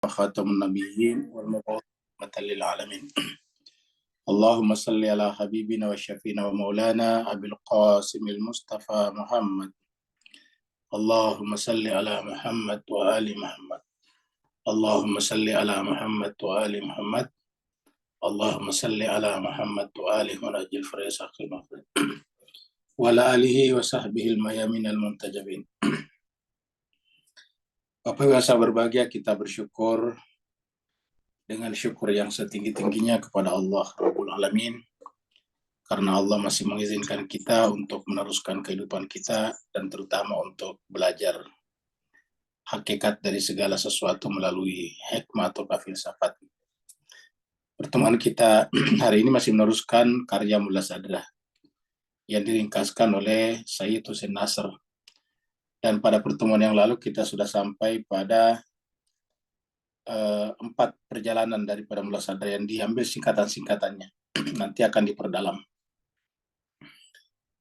خاتم النبيين والمبعوث رحمة للعالمين. اللهم صل على حبيبنا وشفينا ومولانا أبي القاسم المصطفى محمد. اللهم صل على محمد وآل محمد. اللهم صل على محمد وآل محمد. اللهم صل على محمد وآل منجي الفريس المغفر وعلى آله وصحبه الميامين المنتجبين. Bapak Ibu yang berbahagia, kita bersyukur dengan syukur yang setinggi-tingginya kepada Allah Rabbul Alamin, karena Allah masih mengizinkan kita untuk meneruskan kehidupan kita dan terutama untuk belajar hakikat dari segala sesuatu melalui hikmah atau filsafat. Pertemuan kita hari ini masih meneruskan karya Mullah Sadrah yang diringkaskan oleh Sayyid Hussein Nasr. Dan pada pertemuan yang lalu kita sudah sampai pada 4 perjalanan daripada Mullah Sadrah yang diambil singkatan-singkatannya. Nanti akan diperdalam.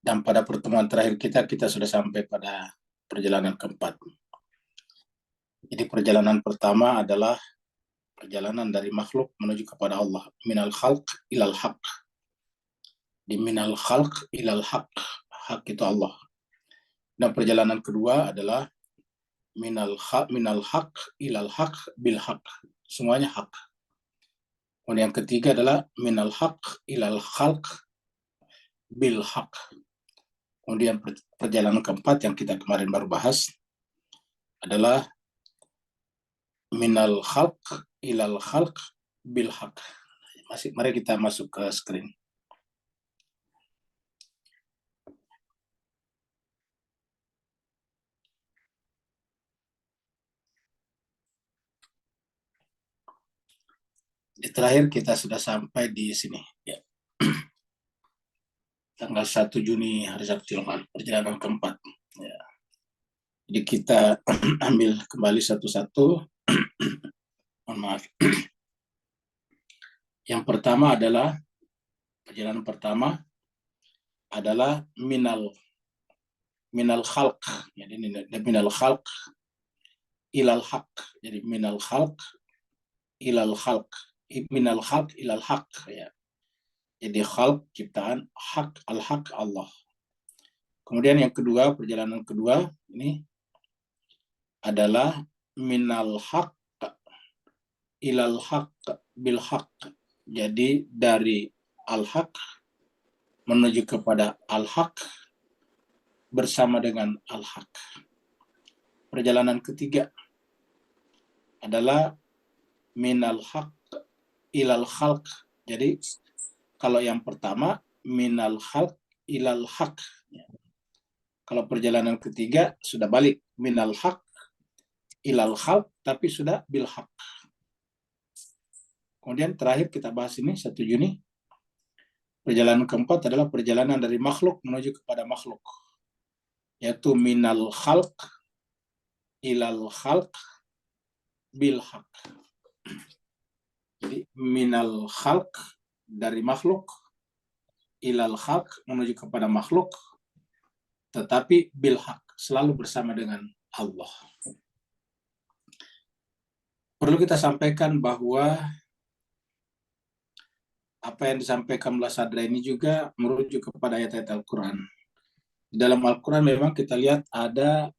Dan pada pertemuan terakhir kita sudah sampai pada perjalanan keempat. Jadi perjalanan pertama adalah perjalanan dari makhluk menuju kepada Allah. Minal khalq ilal haq. Di minal khalq ilal haq. Hak itu Allah. Dan perjalanan kedua adalah minal haq ilal haq bil haq. Semuanya hak. Kemudian yang ketiga adalah minal haq ilal khalq bil haq. Kemudian perjalanan keempat yang kita kemarin baru bahas adalah minal khalq ilal khalq bil haq. Mari kita masuk ke screen. Di terakhir kita sudah sampai di sini ya. Tanggal 1 Juni hari Sabtu perjalanan keempat ya. Jadi kita ambil kembali satu-satu. Mohon maaf. Yang pertama adalah perjalanan pertama adalah minal khalq. Jadi minal khalq ilal haq. Jadi minal khalq ilal khalq. Minal khalq ilal haq ya. Jadi khalq ciptaan, hak al-haq Allah. Kemudian yang kedua, perjalanan kedua ini adalah minal haq ilal haq bil haq. Jadi dari al-haq menuju kepada al-haq bersama dengan al-haq. Perjalanan ketiga adalah minal haq ilal khalq. Jadi kalau yang pertama minal khalq ilal haq. Kalau perjalanan ketiga sudah balik minal haq ilal khalq tapi sudah bil haq. Kemudian terakhir kita bahas ini 1 Juni. Perjalanan keempat adalah perjalanan dari makhluk menuju kepada makhluk. Yaitu minal khalq ilal khalq bil haq. Jadi minal khalq dari makhluk ilal haq menuju kepada makhluk, tetapi bil haq selalu bersama dengan Allah. Perlu kita sampaikan bahwa apa yang disampaikan Mullah Sadrah ini juga merujuk kepada ayat-ayat Al-Quran. Di dalam Al-Quran memang kita lihat ada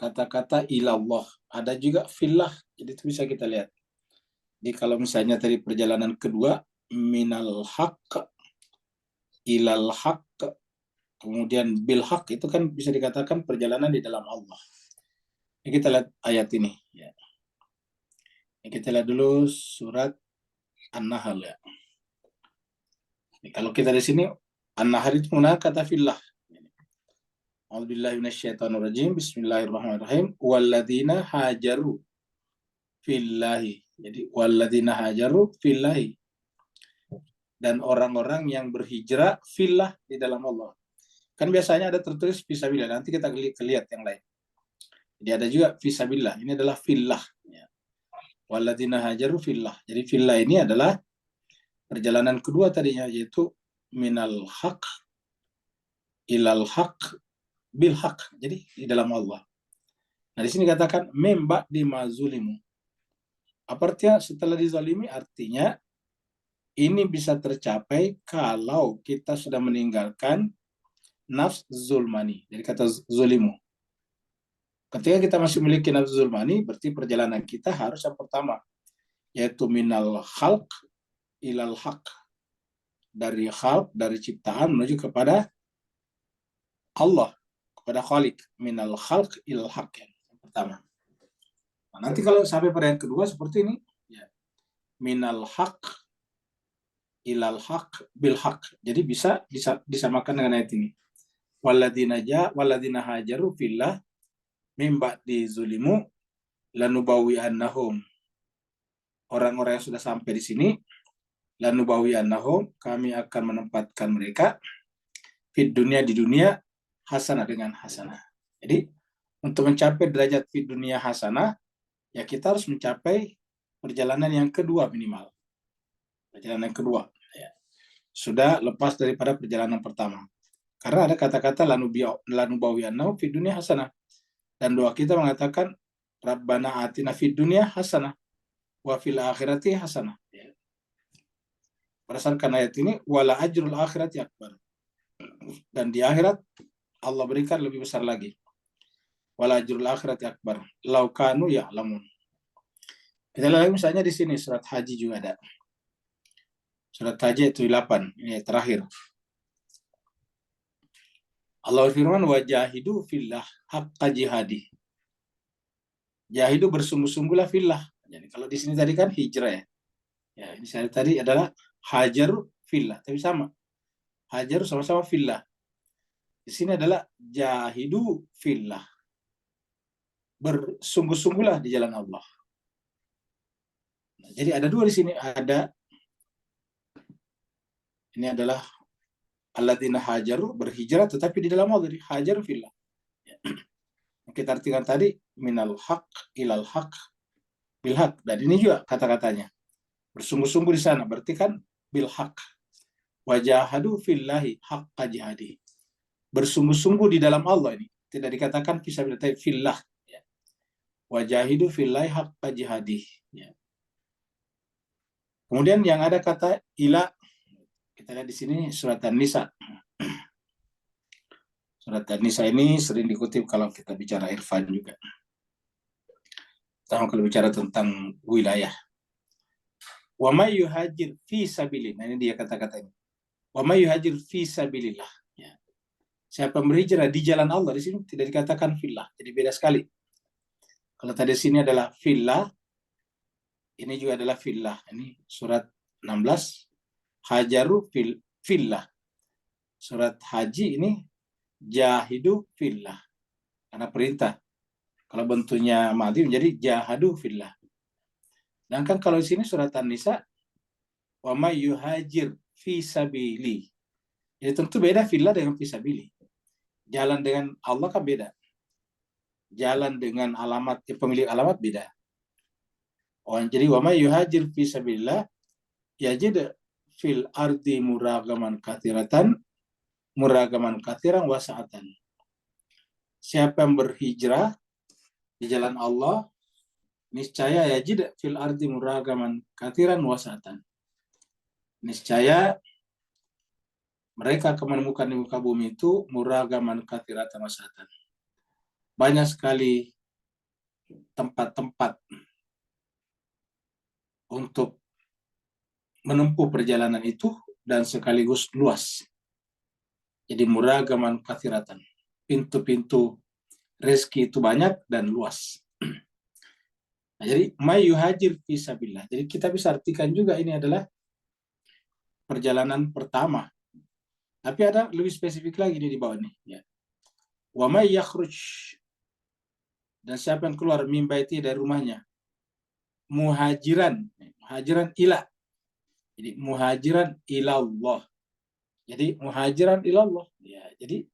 kata-kata ilallah, ada juga fillah, jadi itu bisa kita lihat. Jadi kalau misalnya tadi perjalanan kedua minal haq ilal haq kemudian bil haq, itu kan bisa dikatakan perjalanan di dalam Allah. Ini kita lihat ayat ini ya. Ini kita lihat dulu surat An-Nahl ya. Ini kalau kita di sini An-Nahl itu menggunakan kata fillah. A'udzubillahi minasyaitonirrajim. Bismillahirrahmanirrahim. Walladzina hajaru fillahi. Jadi walladzina hajaru fillahi. Dan orang-orang yang berhijrah fillah di dalam Allah. Kan biasanya ada tertulis fisabilillah. Nanti kita lihat yang lain. Jadi ada juga fisabilillah. Ini adalah fillah. Ya. Walladzina hajaru fillah. Jadi fillah ini adalah perjalanan kedua tadinya, yaitu minal haq ilal haq bil haq. Jadi di dalam Allah. Nah di sini katakan memba di mazulimu. Apa artinya setelah dizalimi? Artinya ini bisa tercapai kalau kita sudah meninggalkan nafs zulmani. Jadi kata zulimu. Ketika kita masih memiliki nafs zulmani, berarti perjalanan kita harus yang pertama, yaitu minal khalq ilal haq. Dari khalq, dari ciptaan menuju kepada Allah, kepada khalik. Minal khalq ilal haq. Yang pertama. Nah, nanti kalau sampai pada yang kedua seperti ini, ya, minal haq ilal haq bil haq. Jadi bisa disamakan dengan ayat ini. Waladina hajaru fillah mimba di zulimu lanubawi annahum. Orang-orang yang sudah sampai di sini, lanubawi annahum, kami akan menempatkan mereka di dunia hasanah dengan hasanah. Jadi untuk mencapai derajat di dunia hasanah, ya kita harus mencapai perjalanan yang kedua minimal. Perjalanan yang kedua, ya. Sudah lepas daripada perjalanan pertama. Karena ada kata-kata lanubawi annahum di dunia hasanah. Dan doa kita mengatakan Rabbana atina fid dunya hasanah wa fil akhirati hasanah. Berdasarkan ayat ini, wala ajrul akhirati akbar. Dan di akhirat Allah berikan lebih besar lagi. Wala ajrul akhirati akbar. Lau kanu ya'lamun. Kita lihat misalnya di sini surat Haji juga ada. Surat Haji itu 8, ini terakhir. Allah firman wajahidu fillah haqqa jihadi. Jahidu bersungguh-sungguhlah fillah. Jadi kalau di sini tadi kan hijrah ya. Ya, ini saya tadi adalah hajar fillah, tapi sama. Hajar sama-sama fillah. Di sini adalah jahidu fillah. Bersungguh-sungguhlah di jalan Allah. Nah, jadi ada dua di sini. Ini adalah alladzina hajaru, berhijrah tetapi di dalam Allah, hajar fillah. Ya. Kita artikan tadi minal haq ilal haq bil haq. Dan ini juga kata-katanya. Bersungguh-sungguh di sana, berarti kan bil haq. Wajahadu fillahi haqqa jihadi. Bersungguh-sungguh di dalam Allah ini. Tidak dikatakan fisabilillah, tapi fillah. Ya. Wajahidu fillahi haqqa jihadi. Ya. Kemudian yang ada kata ila, kita lihat di sini surat An-Nisa. Surat An-Nisa ini sering dikutip kalau kita bicara irfan juga. Kita kalau bicara tentang wilayah. Wa may yuhajir fi sabilillah. Nah, ini dia kata-kata ini. Wa may yuhajir fi sabilillah. Ya. Siapa berhijrah di jalan Allah, di sini tidak dikatakan fillah. Jadi beda sekali. Kalau tadi sini adalah fillah, ini juga adalah fillah. Ini surat 16. Hajaru fillah. Surat Haji ini jahidu fillah. Karena perintah. Kalau bentuknya madhi menjadi jahadu fillah. Sedangkan kalau di sini surat An-Nisa, wa may yuhajir fi sabili. Jadi tentu beda fillah dengan fi sabili. Jalan dengan Allah kan beda. Jalan dengan alamat, pemilik alamat beda. Jadi wa may yuhajir fi sabilillah yajid fil ardi muragaman kathiran wasa'atan. Siapa yang berhijrah di jalan Allah, niscaya yajid fil ardi muragaman kathiran wasa'atan. Niscaya mereka akan menemukan di muka bumi itu muragaman kathiratan wasa'atan. Banyak sekali tempat-tempat untuk menempuh perjalanan itu dan sekaligus luas. Jadi muragaman kathiratan. Pintu-pintu rezeki itu banyak dan luas. Nah, jadi may yuhajir fi sabilillah. Jadi kita bisa artikan juga ini adalah perjalanan pertama. Tapi ada lebih spesifik lagi di bawah ini. Ya. Wa may yakhruj, dan siapa yang keluar min baiti dari rumahnya, muhajiran ila. Jadi muhajiran ilallah. Jadi muhajiran ilallah. Ya, jadi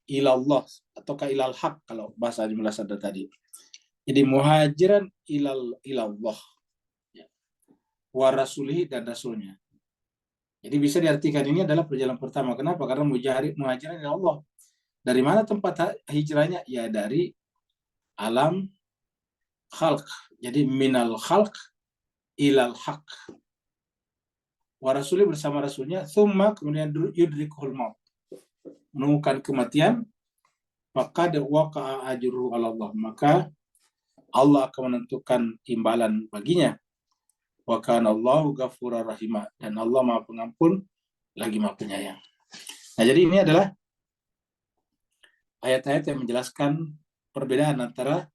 ilallah ataukah ilal haq kalau bahasa jumlah sadar tadi. Jadi muhajiran ilallah. Ya. Wa rasulihi, dan rasulnya. Jadi bisa diartikan ini adalah perjalanan pertama. Kenapa? Karena muhajiran ilallah. Dari mana tempat hijrahnya? Ya dari alam khalq. Jadi minal khalq ilal haq. Wa rasuli bersama rasulnya, thumma kemudian yudrikuhul maut, menemukan kematian, faqad waqa'a ajruhu 'ala Allah, maka Allah akan menentukan imbalan baginya. Wa kana Allahu ghafurur rahima, dan Allah Maha Pengampun lagi Maha Penyayang. Nah, jadi ini adalah ayat-ayat yang menjelaskan perbedaan antara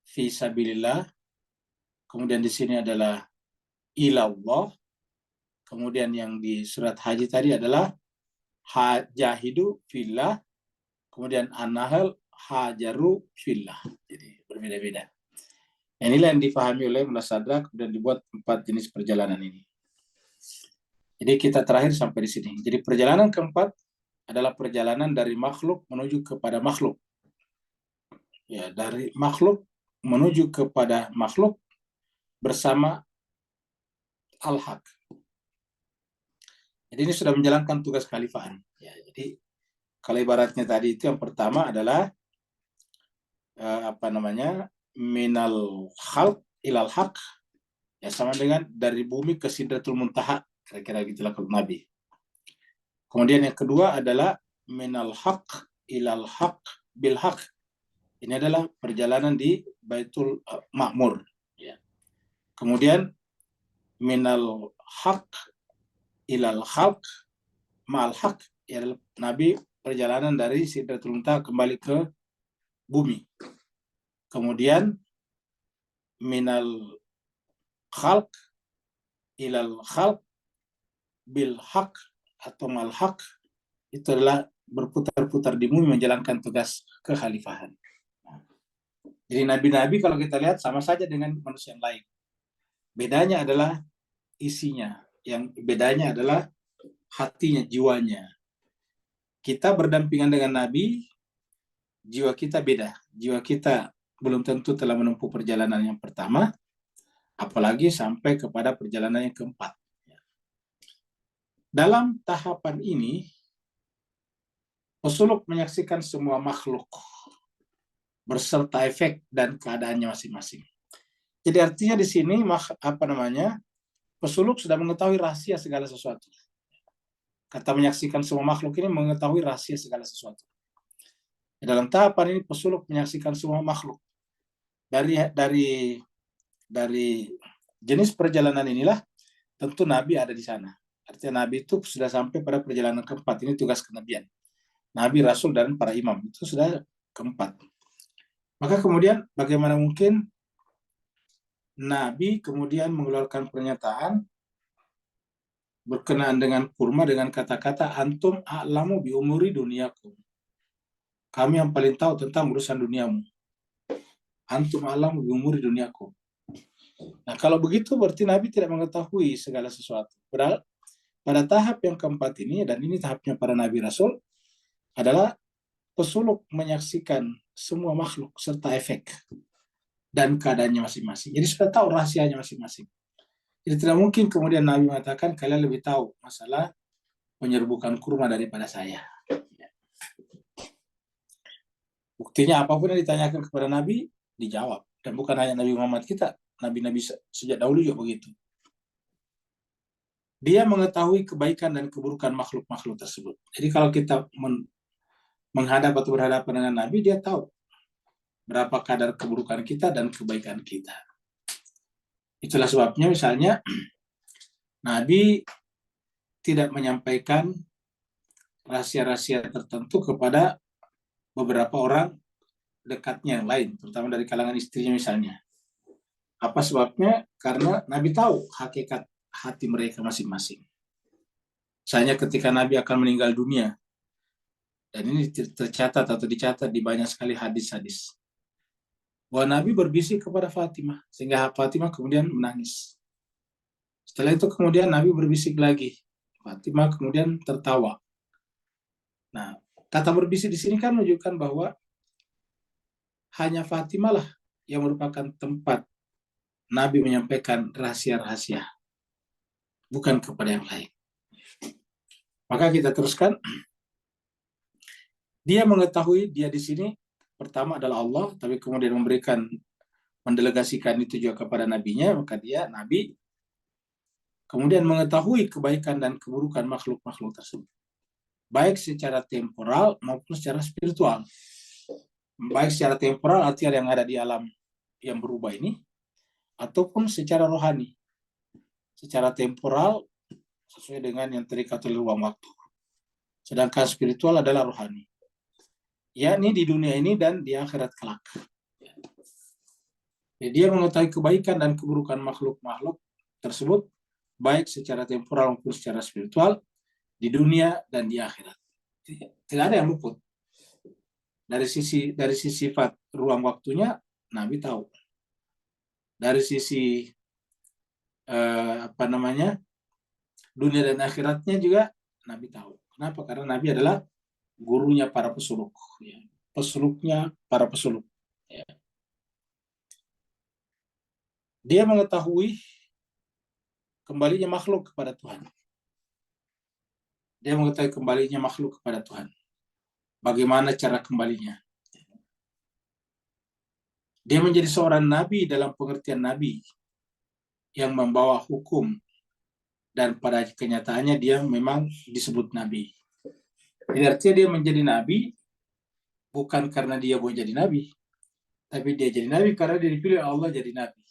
fi sabilillah, kemudian di sini adalah ilallah, kemudian yang di surat haji tadi adalah jahidu fillah, kemudian an-nahl hajaru fillah. Jadi berbeda-beda. Inilah yang difahami oleh Munasadrak dan dibuat 4 jenis perjalanan ini. Jadi kita terakhir sampai di sini. Jadi perjalanan keempat adalah perjalanan dari makhluk menuju kepada makhluk. Ya, dari makhluk menuju kepada makhluk bersama al-haq. Jadi ini sudah menjalankan tugas khalifaan. Ya, jadi kalau ibaratnya tadi itu yang pertama adalah minal khalq ilal haq, ya sama dengan dari bumi ke Sidratul Muntaha, kira-kira gitulah kalau Nabi. Kemudian yang kedua adalah minal haq ilal haq bil haq. Ini adalah perjalanan di Baitul Ma'mur. Ya. Kemudian minal haq ilal haq ma'al haq, ya, Nabi perjalanan dari Sidratul Muntaha kembali ke bumi. Kemudian minal khalq ilal khalq bil haq atau mal haq, itu adalah berputar-putar di bumi menjalankan tugas kekhalifahan. Jadi nabi-nabi kalau kita lihat sama saja dengan manusia yang lain. Bedanya adalah isinya. Yang bedanya adalah hatinya, jiwanya. Kita berdampingan dengan nabi, jiwa kita beda. Jiwa kita belum tentu telah menempuh perjalanan yang pertama, apalagi sampai kepada perjalanan yang keempat. Dalam tahapan ini, pesuluk menyaksikan semua makhluk berserta efek dan keadaannya masing-masing. Jadi artinya di sini pesuluk sudah mengetahui rahasia segala sesuatu. Kata menyaksikan semua makhluk ini mengetahui rahasia segala sesuatu. Dalam tahapan ini pesuluk menyaksikan semua makhluk. Dari jenis perjalanan inilah tentu Nabi ada di sana. Artinya Nabi itu sudah sampai pada perjalanan keempat. Ini tugas kenabian. Nabi, Rasul, dan para imam. Itu sudah keempat. Maka kemudian bagaimana mungkin Nabi kemudian mengeluarkan pernyataan berkenaan dengan kurma dengan kata-kata antum a'lamu bi umuri duniakum. Kami yang paling tahu tentang urusan duniamu. Antum a'lamu bi umuri duniakum. Nah, kalau begitu berarti Nabi tidak mengetahui segala sesuatu. Padahal pada tahap yang keempat ini, dan ini tahapnya para Nabi Rasul, adalah pesuluk menyaksikan semua makhluk serta efek dan keadaannya masing-masing. Jadi sudah tahu rahasianya masing-masing. Jadi tidak mungkin kemudian Nabi mengatakan kalian lebih tahu masalah penyerbukan kurma daripada saya. Buktinya apapun yang ditanyakan kepada Nabi dijawab, dan bukan hanya Nabi Muhammad kita, Nabi-Nabi sejak dahulu juga begitu. Dia mengetahui kebaikan dan keburukan makhluk-makhluk tersebut. Jadi kalau kita menghadap atau berhadapan dengan Nabi, dia tahu berapa kadar keburukan kita dan kebaikan kita. Itulah sebabnya misalnya Nabi tidak menyampaikan rahasia-rahasia tertentu kepada beberapa orang dekatnya yang lain, terutama dari kalangan istrinya misalnya. Apa sebabnya? Karena Nabi tahu hakikat hati mereka masing-masing. Misalnya ketika Nabi akan meninggal dunia, dan ini tercatat atau dicatat di banyak sekali hadis-hadis, bahwa Nabi berbisik kepada Fatimah, sehingga Fatimah kemudian menangis. Setelah itu kemudian Nabi berbisik lagi, Fatimah kemudian tertawa. Nah, kata berbisik di sini kan menunjukkan bahwa hanya Fatimah lah yang merupakan tempat Nabi menyampaikan rahasia-rahasia, bukan kepada yang lain. Maka kita teruskan. Dia mengetahui dia di sini pertama adalah Allah, tapi kemudian mendelegasikan itu juga kepada nabinya, maka dia Nabi kemudian mengetahui kebaikan dan keburukan makhluk-makhluk tersebut, baik secara temporal maupun secara spiritual. Baik secara temporal artinya yang ada di alam yang berubah ini, ataupun secara rohani. Secara temporal sesuai dengan yang terikat oleh ruang waktu. Sedangkan spiritual adalah rohani, yakni di dunia ini dan di akhirat kelak. Jadi dia mengetahui kebaikan dan keburukan makhluk-makhluk tersebut, baik secara temporal maupun secara spiritual, di dunia dan di akhirat. Tidak ada yang luput. Dari sisi sifat ruang waktunya, Nabi tahu. Dari sisi dunia dan akhiratnya juga Nabi tahu. Kenapa? Karena Nabi adalah gurunya para pesuluk, ya. Pesuluknya para pesuluk. Ya. Dia mengetahui kembalinya makhluk kepada Tuhan. Dia mengetahui kembalinya makhluk kepada Tuhan. Bagaimana cara kembalinya? Dia menjadi seorang nabi dalam pengertian nabi yang membawa hukum, dan pada kenyataannya dia memang disebut nabi. Jadi artinya dia menjadi nabi bukan karena dia mau jadi nabi, tapi dia jadi nabi karena dia dipilih Allah jadi nabi.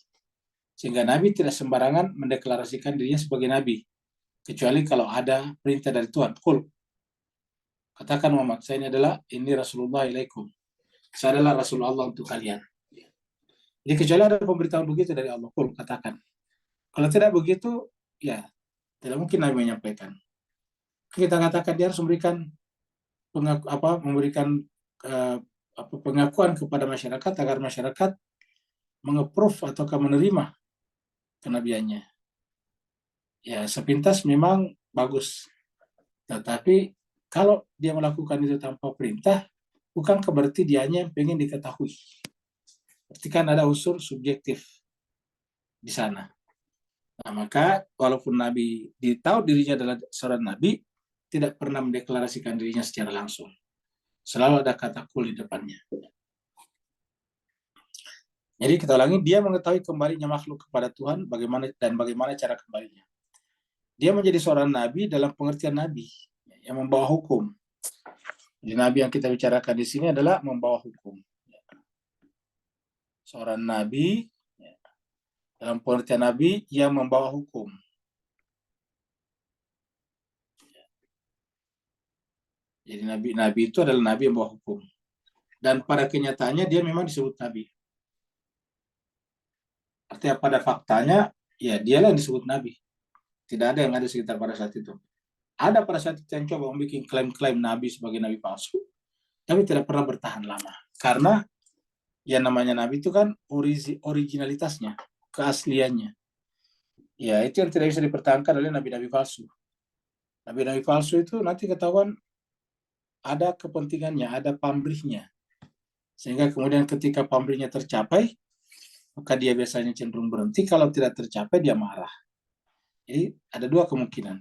Sehingga nabi tidak sembarangan mendeklarasikan dirinya sebagai nabi, kecuali kalau ada perintah dari Tuhan. Qul, katakan Muhammad, saya ini Rasulullah ilaikum. Saya adalah Rasulullah untuk kalian. Jadi kecuali ada pemberitahuan begitu dari Allah, qul, katakan. Kalau tidak begitu, ya tidak mungkin Nabi menyampaikan. Kita katakan dia harus memberikan pengakuan kepada masyarakat agar masyarakat menge-approve atau menerima kenabiannya. Ya, sepintas memang bagus. Tetapi kalau dia melakukan itu tanpa perintah, bukan berarti dianya yang pengen diketahui. Berarti kan ada unsur subjektif di sana. Nah, maka walaupun Nabi tahu dirinya adalah seorang Nabi, tidak pernah mendeklarasikan dirinya secara langsung. Selalu ada kata qul di depannya. Jadi kita ulangi, dia mengetahui kembalinya makhluk kepada Tuhan, bagaimana cara kembalinya. Dia menjadi seorang nabi dalam pengertian nabi yang membawa hukum. Jadi nabi yang kita bicarakan di sini adalah membawa hukum. Seorang nabi dalam pengertian nabi yang membawa hukum. Jadi nabi itu adalah nabi yang membawa hukum. Dan pada kenyataannya dia memang disebut nabi. Artinya pada faktanya, ya dialah yang disebut nabi. Tidak ada yang ada sekitar pada saat itu. Ada pada saat itu yang coba membuat klaim-klaim nabi sebagai nabi palsu, tapi tidak pernah bertahan lama. Karena yang namanya nabi itu kan originalitasnya, keasliannya. Ya, itu yang tidak bisa dipertahankan oleh nabi-nabi palsu. Nabi-nabi palsu itu nanti ketahuan ada kepentingannya, ada pamrihnya. Sehingga kemudian ketika pamrihnya tercapai, maka dia biasanya cenderung berhenti. Kalau tidak tercapai, dia marah. Jadi ada dua kemungkinan.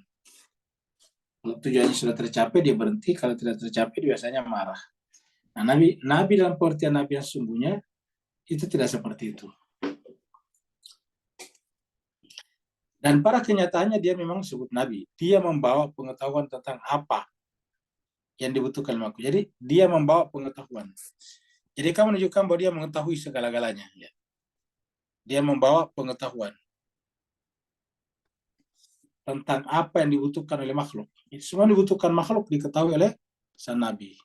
Kalau tujuannya sudah tercapai, dia berhenti. Kalau tidak tercapai, dia biasanya marah. Nah, nabi dalam pengertian nabi yang sesungguhnya, itu tidak seperti itu. Dan pada kenyataannya dia memang disebut nabi. Dia membawa pengetahuan tentang apa yang dibutuhkan makhluk. Jadi dia membawa pengetahuan. Jadi kamu menunjukkan bahwa dia mengetahui segala-galanya. Dia membawa pengetahuan tentang apa yang dibutuhkan oleh makhluk. Semua dibutuhkan makhluk diketahui oleh sang nabi.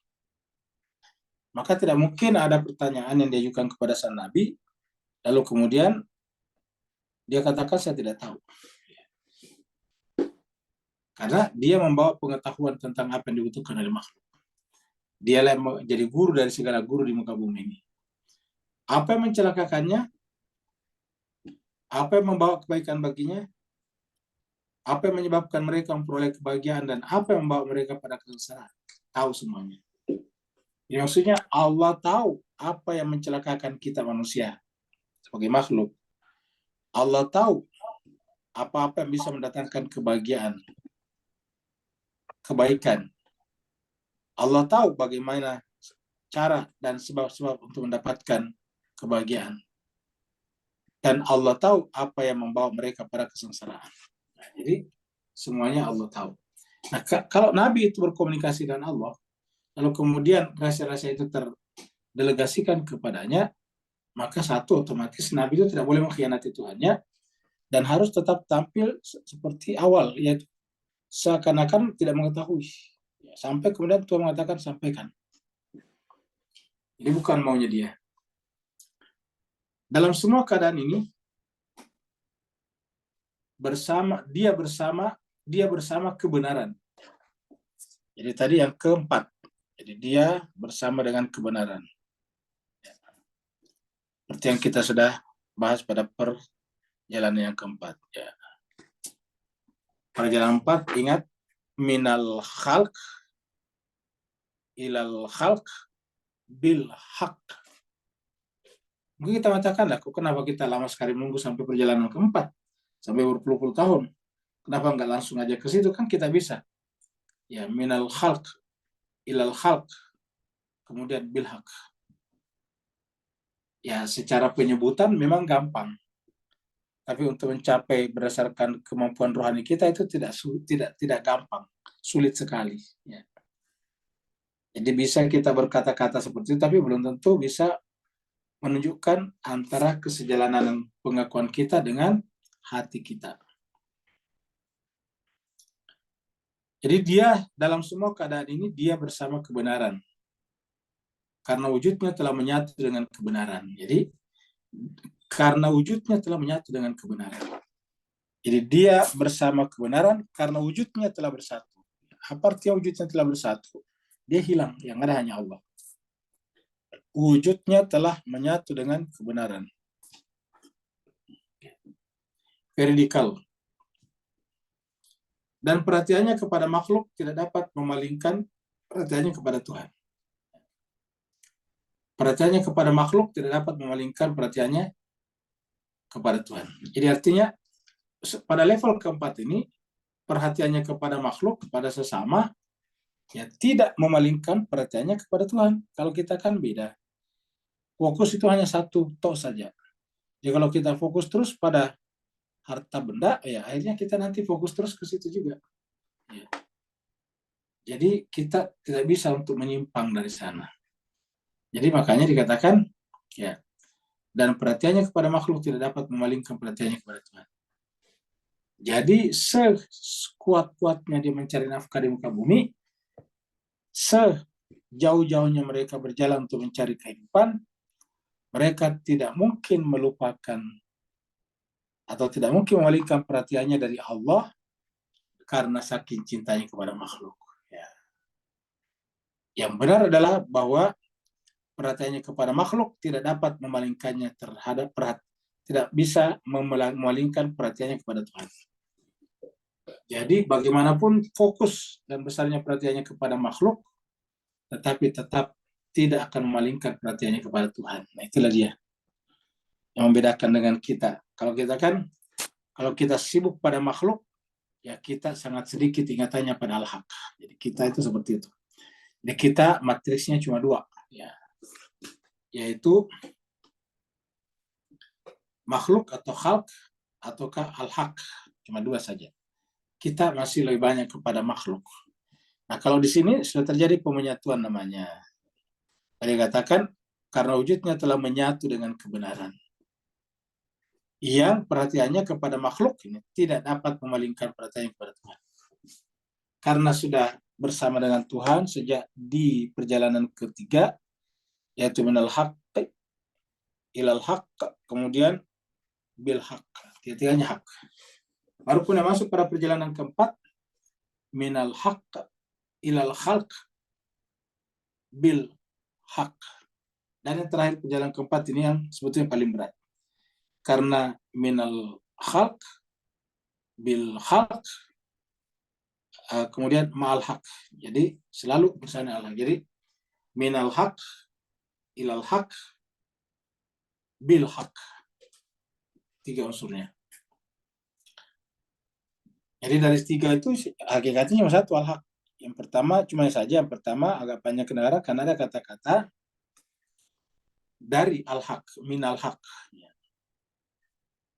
Maka tidak mungkin ada pertanyaan yang diajukan kepada sang nabi, lalu kemudian dia katakan saya tidak tahu. Karena dia membawa pengetahuan tentang apa yang dibutuhkan oleh makhluk. Dialah yang menjadi guru dari segala guru di muka bumi ini. Apa yang mencelakakannya? Apa yang membawa kebaikan baginya? Apa yang menyebabkan mereka memperoleh kebahagiaan dan apa yang membawa mereka pada kesengsaraan? Tahu semuanya. Jadi maksudnya Allah tahu apa yang mencelakakan kita manusia sebagai makhluk. Allah tahu apa-apa yang bisa mendatangkan kebahagiaan, kebaikan. Allah tahu bagaimana cara dan sebab-sebab untuk mendapatkan kebahagiaan. Dan Allah tahu apa yang membawa mereka pada kesengsaraan. Nah, jadi semuanya Allah tahu. Nah, kalau Nabi itu berkomunikasi dengan Allah, lalu kemudian rahasia-rahasia itu terdelegasikan kepadanya, maka satu, otomatis Nabi itu tidak boleh mengkhianati Tuhannya dan harus tetap tampil seperti awal, yaitu seakan-akan tidak mengetahui. Sampai kemudian Tuhan mengatakan sampaikan. Ini bukan maunya dia. Dalam semua keadaan ini, dia bersama kebenaran. Jadi tadi yang keempat. Jadi dia bersama dengan kebenaran. Seperti yang kita sudah bahas pada perjalanan yang keempat. Ya. Perjalanan 4, ingat, minal khalq ilal khalq bil haq. Mungkin kita mengatakan, kok kenapa kita lama sekali menunggu sampai perjalanan keempat, sampai berpuluh-puluh tahun? Kenapa nggak langsung aja ke situ? Kan kita bisa. Ya, minal khalq ilal khalq, kemudian bil haq. Ya, secara penyebutan memang gampang. Tapi untuk mencapai berdasarkan kemampuan rohani kita itu tidak gampang, sulit sekali. Ya. Jadi bisa kita berkata-kata seperti itu, tapi belum tentu bisa menunjukkan antara kesejalanan pengakuan kita dengan hati kita. Jadi dia dalam semua keadaan ini dia bersama kebenaran. Karena wujudnya telah menyatu dengan kebenaran. Jadi karena wujudnya telah menyatu dengan kebenaran. Jadi dia bersama kebenaran karena wujudnya telah bersatu. Apa artinya wujudnya telah bersatu? Dia hilang, yang ada hanya Allah. Wujudnya telah menyatu dengan kebenaran. Veridikal. Dan perhatiannya kepada makhluk tidak dapat memalingkan perhatiannya kepada Tuhan. Perhatiannya kepada makhluk tidak dapat memalingkan perhatiannya kepada Tuhan. Jadi artinya pada level keempat ini perhatiannya kepada makhluk, kepada sesama, ya tidak memalingkan perhatiannya kepada Tuhan. Kalau kita kan beda. Fokus itu hanya satu tok saja. Jadi kalau kita fokus terus pada harta benda, ya akhirnya kita nanti fokus terus ke situ juga. Ya. Jadi kita tidak bisa untuk menyimpang dari sana. Jadi makanya dikatakan, ya, dan perhatiannya kepada makhluk tidak dapat memalingkan perhatiannya kepada Tuhan. Jadi sekuat-kuatnya dia mencari nafkah di muka bumi, sejauh-jauhnya mereka berjalan untuk mencari kehidupan, mereka tidak mungkin melupakan atau tidak mungkin memalingkan perhatiannya dari Allah karena saking cintanya kepada makhluk. Ya. Yang benar adalah bahwa perhatiannya kepada makhluk tidak dapat memalingkannya terhadap tidak bisa memalingkan perhatiannya kepada Tuhan. Jadi bagaimanapun fokus dan besarnya perhatiannya kepada makhluk, tetapi tetap tidak akan memalingkan perhatiannya kepada Tuhan. Nah itulah dia yang membedakan dengan kita. Kalau kita sibuk pada makhluk, ya kita sangat sedikit ingatannya pada al-haq. Jadi kita itu seperti itu. Jadi kita matriksnya cuma 2, ya, yaitu makhluk atau khalq ataukah al-haq, cuma 2 saja. Kita masih lebih banyak kepada makhluk. Nah kalau di sini sudah terjadi pemenyatuan namanya. Tadi katakan karena wujudnya telah menyatu dengan kebenaran. Yang perhatiannya kepada makhluk ini tidak dapat memalingkan perhatiannya kepada Tuhan. Karena sudah bersama dengan Tuhan sejak di perjalanan ketiga, yaitu minal haq ilal haq, kemudian bil haq, tiga-tiganya hak. Baru pun masuk pada perjalanan keempat, minal haq ilal khalq bil haq. Dan yang terakhir perjalanan keempat ini yang sebetulnya paling berat. Karena minal khalq bil haq, kemudian ma'al haq. Jadi selalu bersama Allah. Jadi minal haq ilal haq bil haq. 3 unsurnya. Jadi dari 3 itu hakikatnya cuma satu, al-haq. Yang pertama agak panjang kenara karena ada kata-kata dari al-haq, min al-haq.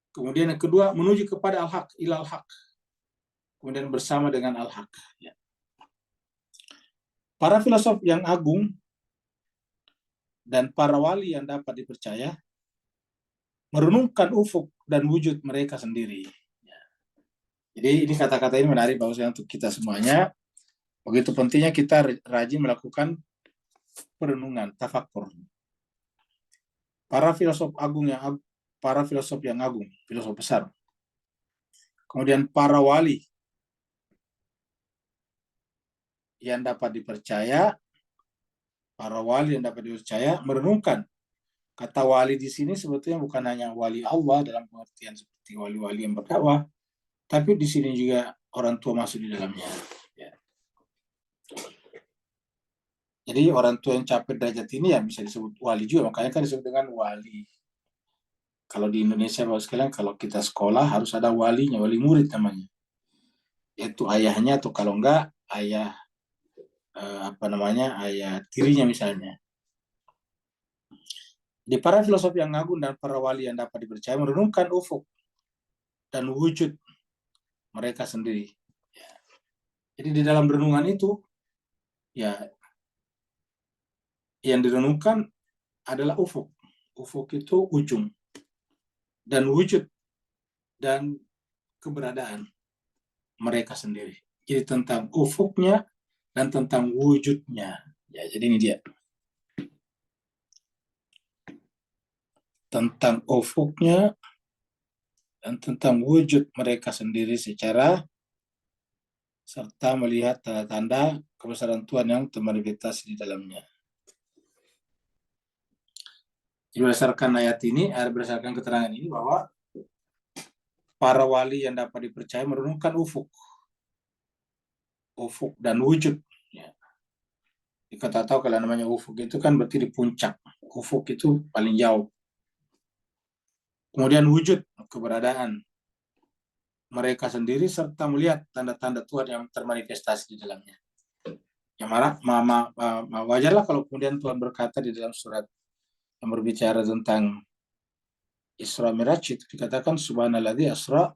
Kemudian yang kedua menuju kepada al-haq, ilal haq. kemudian bersama dengan Al-Haq. Ya. Para filosof yang agung dan para wali yang dapat dipercaya merenungkan ufuk dan wujud mereka sendiri. Ya. Jadi ini kata-kata ini menarik bahwasanya untuk kita semuanya. Begitu pentingnya kita rajin melakukan perenungan, tafakkur. Para filosof yang agung, filosof besar. Kemudian para wali yang dapat dipercaya, merenungkan. Kata wali di sini sebetulnya bukan hanya wali Allah dalam pengertian seperti wali-wali yang berdakwah, tapi di sini juga orang tua masuk di dalamnya. Ya. Jadi orang tua yang capai derajat ini ya bisa disebut wali juga, makanya kan disebut dengan wali. Kalau di Indonesia Bapak sekalian, kalau kita sekolah harus ada walinya, wali murid namanya. Yaitu ayahnya atau kalau enggak ayah ayah tirinya misalnya. Di para filosof yang agung dan para wali yang dapat dipercaya merenungkan ufuk dan wujud mereka sendiri. Ya. Jadi di dalam renungan itu, ya yang direnungkan adalah ufuk. Ufuk itu ujung dan wujud dan keberadaan mereka sendiri. Jadi tentang ufuknya dan tentang wujudnya. Ya, jadi ini dia. Tentang ufuknya dan tentang wujud mereka sendiri serta melihat tanda-tanda kebesaran Tuhan yang termanifestasi di dalamnya. Jadi berdasarkan keterangan ini bahwa para wali yang dapat dipercaya merenungkan ufuk dan wujud. Ya. Kita tahu kalau namanya ufuk itu kan berarti di puncak. Ufuk itu paling jauh. Kemudian wujud keberadaan mereka sendiri serta melihat tanda-tanda Tuhan yang termanifestasi di dalamnya. Yang wajarlah kalau kemudian Tuhan berkata di dalam surat yang berbicara tentang Isra Miraj itu dikatakan subhanalladzi asra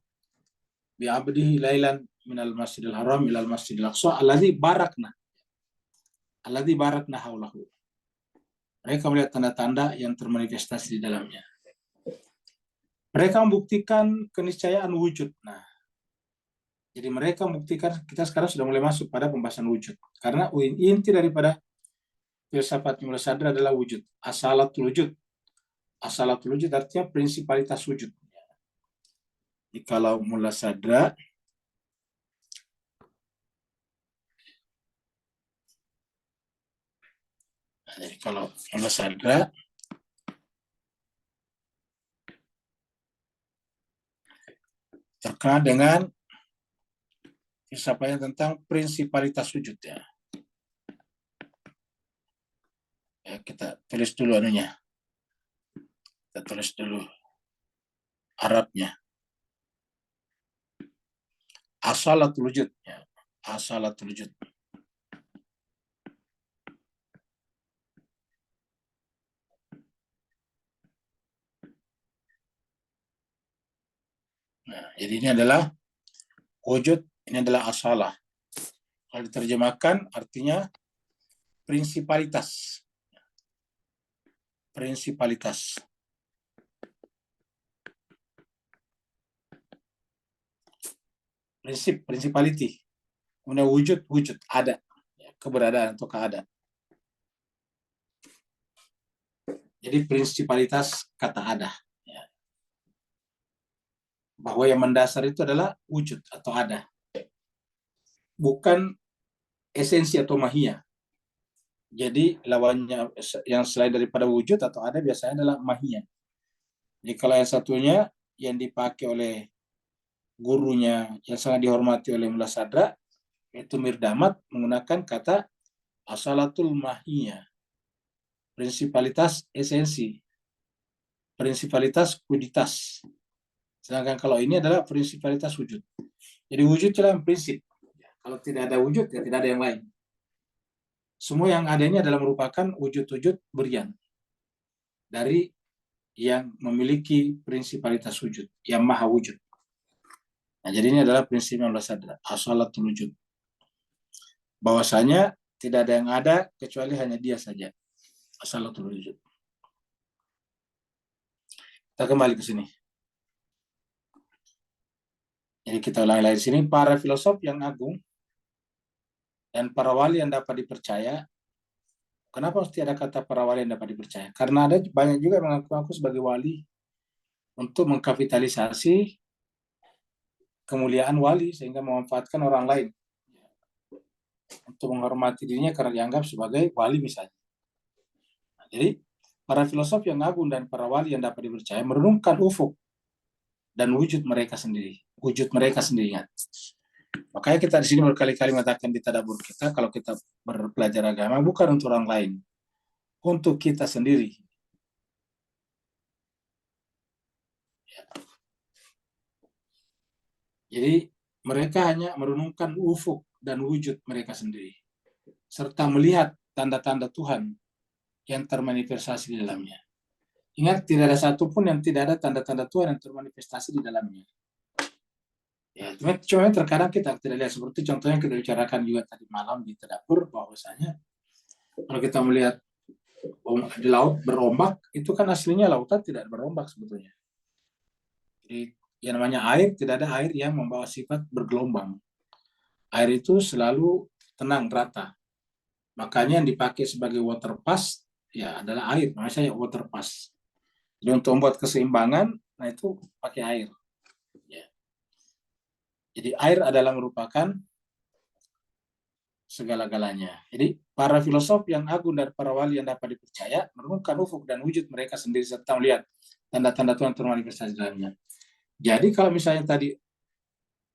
bi 'abdihi lailan minal masjidil haram ilal masjidil aqsa alladzi barakna haulahu. Mereka melihat tanda-tanda yang termanifestasi di dalamnya. Mereka membuktikan keniscayaan wujud. Nah, jadi mereka membuktikan, kita sekarang sudah mulai masuk pada pembahasan wujud. Karena inti daripada filsafat muladzaah adalah wujud. Asalatul wujud artinya prinsipalitas wujud. Jadi kalau muladzaah, terkenal dengan filsafatnya tentang prinsipalitas wujud ya. Ya, kita tulis dulu anunya. Kita tulis dulu Arabnya. Asalatul wujud ya. Asalatul wujud. Nah, jadi ini adalah wujud, ini adalah asalah. Kalau diterjemahkan artinya prinsipalitas. Prinsipalitas. Prinsipality. Kemudian wujud ada. Keberadaan atau keadaan. Jadi prinsipalitas kata ada. Bahwa yang mendasar itu adalah wujud atau ada. Bukan esensi atau mahia. Jadi lawannya yang selain daripada wujud atau ada biasanya adalah mahia. Jadi kalau yang satunya yang dipakai oleh gurunya yang sangat dihormati oleh Mullah Sadra, yaitu Mirdamat, menggunakan kata asalatul mahia. Prinsipalitas esensi. Prinsipalitas kuditas. Sedangkan kalau ini adalah prinsipalitas wujud. Jadi wujud adalah prinsip. Kalau tidak ada wujud, ya tidak ada yang lain. Semua yang ada ini adalah merupakan wujud-wujud berian. Dari yang memiliki prinsipalitas wujud, yang maha wujud. Nah, jadi ini adalah prinsip yang Allah sadar, as-salatul wujud. Bahwasanya tidak ada yang ada kecuali hanya dia saja. As-salatul wujud. Kita kembali ke sini. Jadi kita ulangi lagi di sini, para filosof yang agung dan para wali yang dapat dipercaya. Kenapa mesti ada kata para wali yang dapat dipercaya? Karena ada banyak juga yang mengaku-ngaku sebagai wali untuk mengkapitalisasi kemuliaan wali sehingga memanfaatkan orang lain untuk menghormati dirinya karena dianggap sebagai wali misalnya. Nah, jadi para filosof yang agung dan para wali yang dapat dipercaya merenungkan ufuk dan wujud mereka sendiri. Wujud mereka sendiri. Makanya kita di sini berkali-kali mengatakan di tadabbur kita, kalau kita belajar agama bukan untuk orang lain, untuk kita sendiri. Jadi mereka hanya merenungkan ufuk dan wujud mereka sendiri, serta melihat tanda-tanda Tuhan yang termanifestasi di dalamnya. Ingat, tidak ada satupun yang tidak ada tanda-tanda Tuhan yang termanifestasi di dalamnya. Ya, cuma terkadang kita tidak lihat, seperti contohnya kita bicarakan juga tadi malam di tadabbur, bahwasanya kalau kita melihat di laut berombak, itu kan aslinya lautan tidak berombak sebetulnya. Jadi yang namanya air, tidak ada air yang membawa sifat bergelombang. Air itu selalu tenang, rata. Makanya yang dipakai sebagai water pass ya adalah air, makanya saya water pass. Jadi untuk membuat keseimbangan, nah itu pakai air. Ya. Jadi air adalah merupakan segala-galanya. Jadi para filosof yang agung dan para wali yang dapat dipercaya merenungkan ufuk dan wujud mereka sendiri serta melihat tanda-tanda Tuhan termanifestasi dalamnya. Jadi kalau misalnya tadi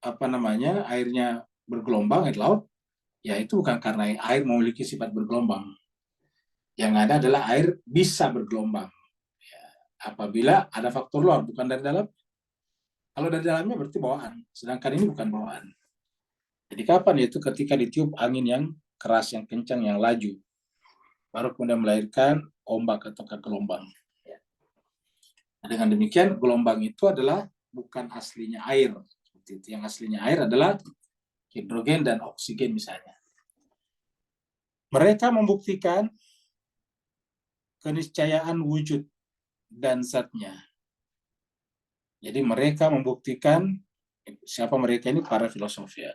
airnya bergelombang, air laut, ya itu bukan karena air memiliki sifat bergelombang. Yang ada adalah air bisa bergelombang. Ya, apabila ada faktor luar, bukan dari dalam. Kalau dari dalamnya berarti bawaan. Sedangkan ini bukan bawaan. Jadi kapan? Yaitu ketika ditiup angin yang keras, yang kencang, yang laju. Baru kemudian melahirkan ombak atau gelombang. Nah, dengan demikian, gelombang itu adalah bukan aslinya air. Yang aslinya air adalah hidrogen dan oksigen misalnya. Mereka membuktikan keniscayaan wujud dan zatnya. Jadi mereka membuktikan, siapa mereka ini? Para filosof ya.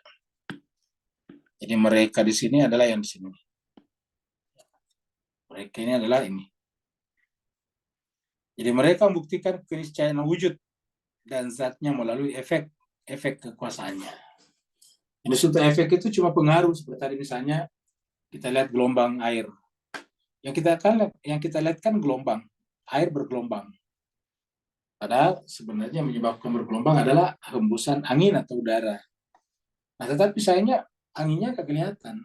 Jadi mereka di sini adalah yang di sini. Mereka ini adalah ini. Jadi mereka membuktikan keniscayaan wujud dan zatnya melalui efek kekuasaannya. Ini suatu efek itu cuma pengaruh, seperti tadi misalnya kita lihat gelombang air. Yang kita lihat kan gelombang, air bergelombang. Padahal sebenarnya menyebabkan bergelombang adalah hembusan angin atau udara. Nah, tetapi sayangnya anginnya nggak kelihatan.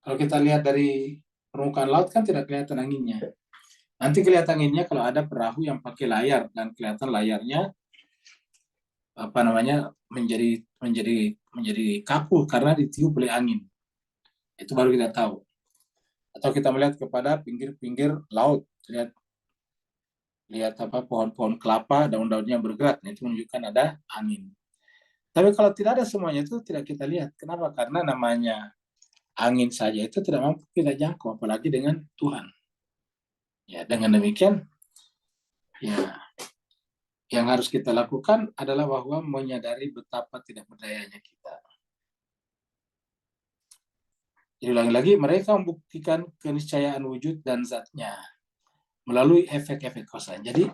Kalau kita lihat dari permukaan laut kan tidak kelihatan anginnya. Nanti kelihatan anginnya kalau ada perahu yang pakai layar dan kelihatan layarnya menjadi kaku karena ditiup oleh angin. Itu baru kita tahu. Atau kita melihat kepada pinggir-pinggir laut, lihat pohon-pohon kelapa, daun-daunnya bergerak, nah, itu menunjukkan ada angin. Tapi kalau tidak ada semuanya itu tidak kita lihat. Kenapa? Karena namanya angin saja itu tidak mampu kita jangkau, apalagi dengan Tuhan. Ya, dengan demikian, ya, yang harus kita lakukan adalah bahwa menyadari betapa tidak berdayanya kita. Jadi ulangi lagi, mereka membuktikan keniscayaan wujud dan zatnya melalui efek-efek kosan. Jadi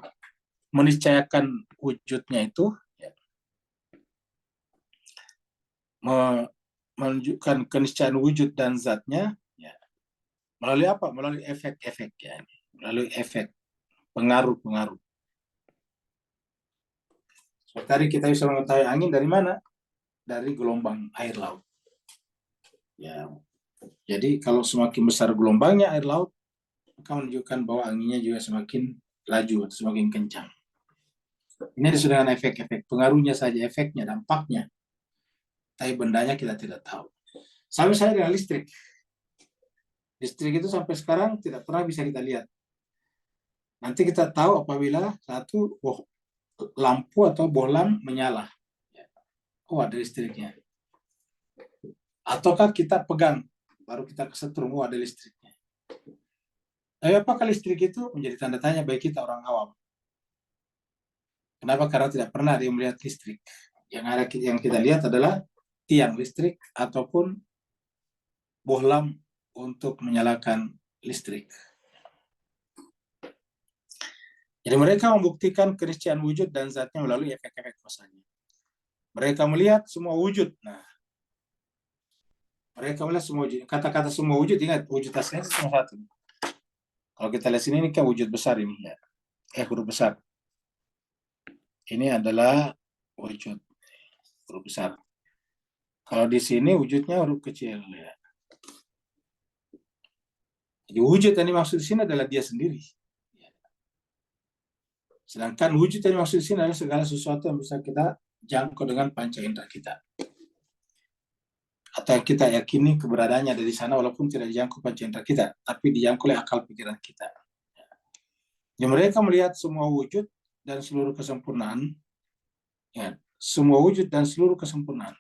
meniscayakan wujudnya itu ya, menunjukkan keniscayaan wujud dan zatnya ya, melalui apa? Melalui efek-efek ya, melalui efek pengaruh-pengaruh. Seperti tadi kita bisa mengetahui angin dari mana? Dari gelombang air laut. Ya, jadi kalau semakin besar gelombangnya air laut, maka menunjukkan bahwa anginnya juga semakin laju atau semakin kencang. Ini disebut dengan efek-efek. Pengaruhnya saja, efeknya, dampaknya. Tapi bendanya kita tidak tahu. Sama saya dengan listrik. Listrik itu sampai sekarang tidak pernah bisa kita lihat. Nanti kita tahu apabila satu lampu atau bohlam menyala. Oh, ada listriknya. Ataukah kita pegang, baru kita kesetrum, oh ada listriknya. Tapi apakah listrik itu menjadi tanda tanya bagi kita orang awam? Kenapa? Karena tidak pernah dia melihat listrik. Yang kita lihat adalah tiang listrik ataupun bohlam untuk menyalakan listrik. Jadi mereka membuktikan keniscayaan wujud dan zatnya melalui efek-efek kuasanya. Mereka melihat semua wujud. Nah, mereka melihat semua wujud. Kata-kata semua wujud, ingat wujud aslinya itu cuma satu. Kalau kita lihat sini, ini kan wujud besar ini ya. Huruf besar. Ini adalah wujud huruf besar. Kalau di sini wujudnya huruf kecil ya. Jadi wujud yang dimaksud di sini adalah dia sendiri. Sedangkan wujud yang dimaksud di sini adalah segala sesuatu yang bisa kita jangkau dengan panca indera kita. Atau yang kita yakini keberadaannya dari sana walaupun tidak dijangkau panca indera kita, tapi dijangkau oleh akal pikiran kita. Jadi mereka melihat semua wujud dan seluruh kesempurnaan, ya, semua wujud dan seluruh kesempurnaan.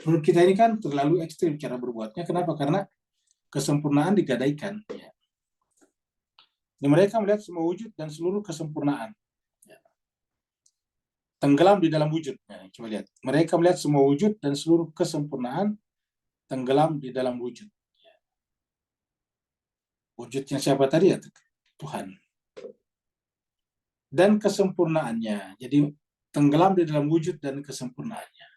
Menurut kita ini kan terlalu ekstrim cara berbuatnya. Kenapa? Karena kesempurnaan digadaikan. Ya. Jadi mereka melihat semua wujud dan seluruh kesempurnaan. Tenggelam di dalam wujud. Nah, coba lihat. Mereka melihat semua wujud dan seluruh kesempurnaan tenggelam di dalam wujud. Wujudnya siapa tadi ya? Tuhan. Dan kesempurnaannya. Jadi tenggelam di dalam wujud dan kesempurnaannya.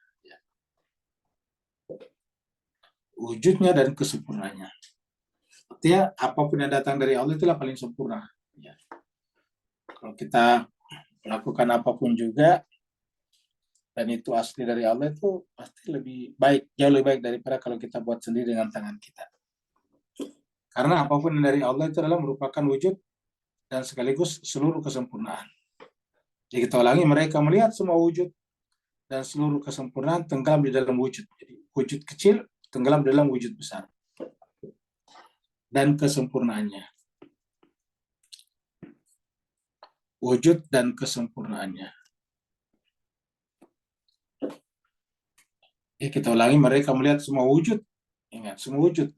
Wujudnya dan kesempurnaannya. Artinya apapun yang datang dari Allah itulah paling sempurna. Ya. Kalau kita melakukan apapun juga dan itu asli dari Allah, itu pasti lebih baik, jauh lebih baik daripada kalau kita buat sendiri dengan tangan kita. Karena apapun yang dari Allah itu adalah merupakan wujud dan sekaligus seluruh kesempurnaan. Jadi kita ulangi, mereka melihat semua wujud dan seluruh kesempurnaan tenggelam di dalam wujud. Jadi wujud kecil tenggelam di dalam wujud besar. Dan kesempurnaannya. Wujud dan kesempurnaannya. Kita ulangi, mereka melihat semua wujud. Ingat, semua wujud.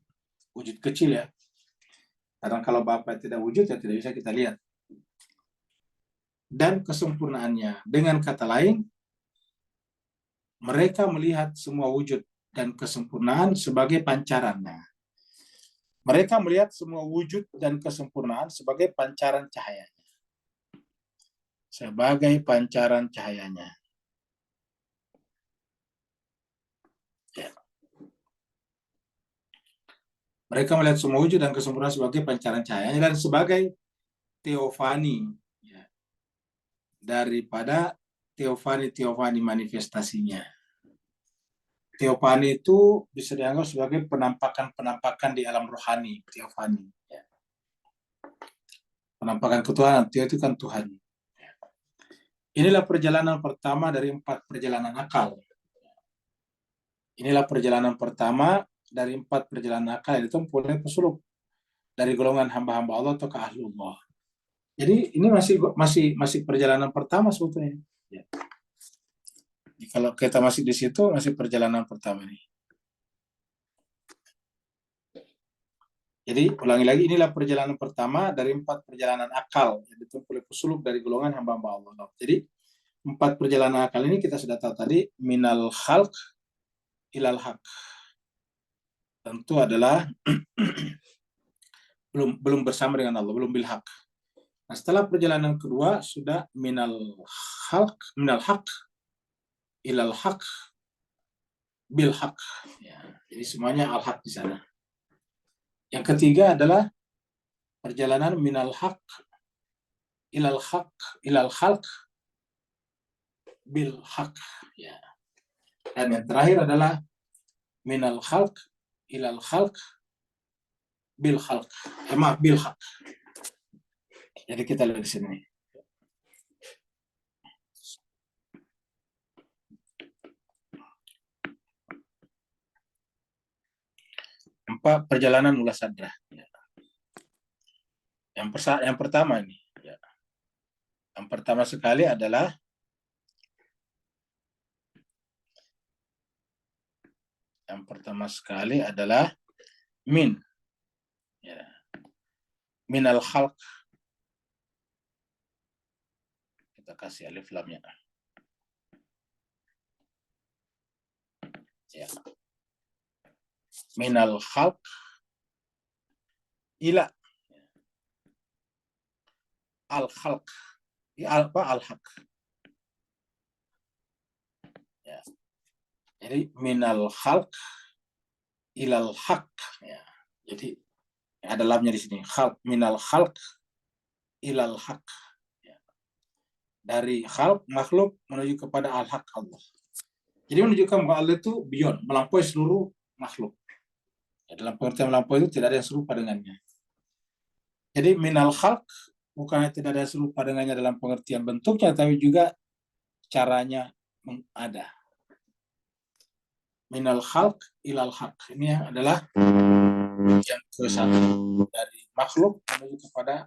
Wujud kecil ya. Karena kalau Bapa tidak wujud, ya tidak bisa kita lihat. Dan kesempurnaannya. Dengan kata lain, mereka melihat semua wujud dan kesempurnaan sebagai pancarannya. Mereka melihat semua wujud dan kesempurnaan sebagai pancaran cahayanya. Sebagai pancaran cahayanya. Ya. Mereka melihat semua wujud dan kesempurnaan sebagai pancaran cahayanya dan sebagai teofani. Ya. Daripada teofani manifestasinya. Teofani itu bisa dianggap sebagai penampakan-penampakan di alam rohani. Teofani. Ya. Penampakan ketuhanan. Teo itu kan Tuhan. Inilah perjalanan pertama dari 4 perjalanan akal. Inilah perjalanan pertama dari 4 perjalanan akal yang ditempuh oleh pesuluk dari golongan hamba-hamba Allah atau ke ahlullah. Jadi ini masih perjalanan pertama sebetulnya. Ya. Kalau kita masih di situ, masih perjalanan pertama nih. Jadi ulangi lagi, inilah perjalanan pertama dari 4 perjalanan akal yang ditempuh oleh pesuluk dari golongan hamba-hamba Allah. Jadi 4 perjalanan akal ini kita sudah tahu tadi, minal khalq ilal haq. Tentu adalah belum bersama dengan Allah, belum bil haq. Nah, setelah perjalanan kedua sudah minal haq ilal haq bil haq. Ya, jadi semuanya al haq di sana. Yang ketiga adalah perjalanan minal haq ilal khalq bil haq. Ya. Dan yang terakhir adalah minal khalq ilal khalq bil khalq. Bil haq. Jadi kita lihat di sini. Perjalanan ulas sadrah. Ya. Yang pertama ini. Ya. Yang pertama sekali adalah Yang pertama sekali adalah min. Ya. Minal khalq. Kita kasih alif lamnya. Ya. Minal khalq ila al khalq. Al haq. Ya. Jadi minal khalq ilal haq. Ya. Jadi ada lamnya di sini. Khalq minal khalq ilal haq. Ya. Dari khalq makhluk menuju kepada al haq Allah. Jadi menunjukkan bahwa Allah itu beyond, melampaui seluruh makhluk. Ya, dalam pengertian melampaui itu tidak ada yang serupa dengannya. Jadi minal khalq bukannya tidak ada yang serupa dengannya dalam pengertian bentuknya, tapi juga caranya ada. Minal khalq ilal haq. Ini adalah yang ke satu, dari makhluk menuju kepada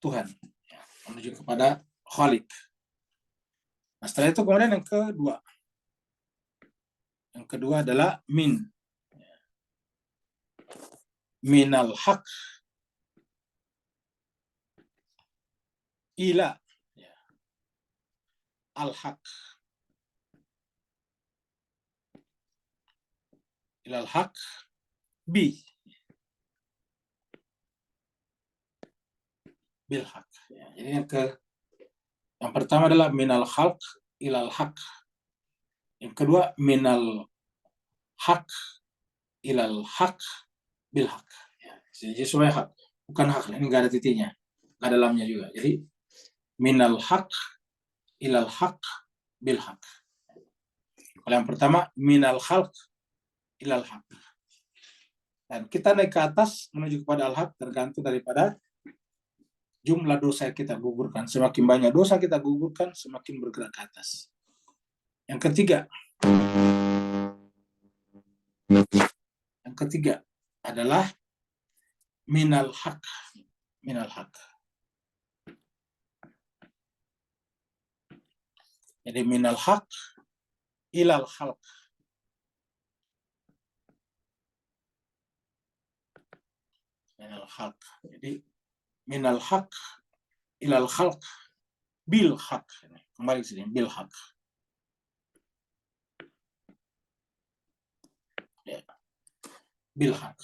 Tuhan, menuju kepada Khalik. Nah, setelah itu kemudian yang kedua. Yang kedua adalah minal haq ila al haq. Ilal haq bil haq. Ya, jadi yang pertama adalah minal khalq ilal haq. Yang kedua minal haq ilal haq bil haq. Ya, jadi supaya hak, bukan hak, ini enggak ada titiknya, enggak ada lamnya juga. Jadi minal haq ilal haq bil haq. Kalau yang pertama minal khalq ilal haq. Dan kita naik ke atas menuju kepada al-haq tergantung daripada jumlah dosa yang kita gugurkan. Semakin banyak dosa kita gugurkan, semakin bergerak ke atas. Yang ketiga adalah minal haq. Minal haq. Jadi minal haq ilal khalq. Minal haq. Jadi minal haq ilal khalq bil haq. Kembali ke sini, bil haq. Ya. Bil haq.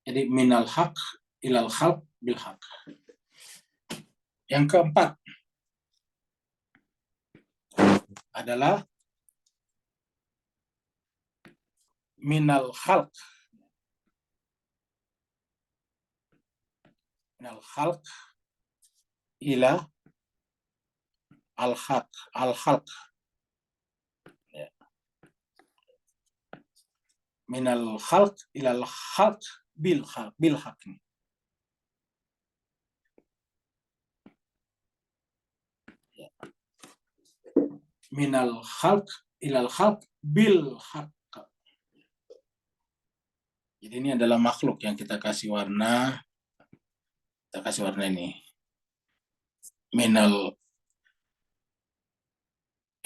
Jadi minal haq ilal khalq bil haq. Yang keempat adalah minal khalq. Minal khalq ila al haq. Al khalq. Ya. Minal khalq ila al khalq bil haq. Bil haq. Ya. Minal khalq ila al khalq bil haq. Jadi ini adalah makhluk yang kita kasih warna. Kita kasih warna ini. Minal,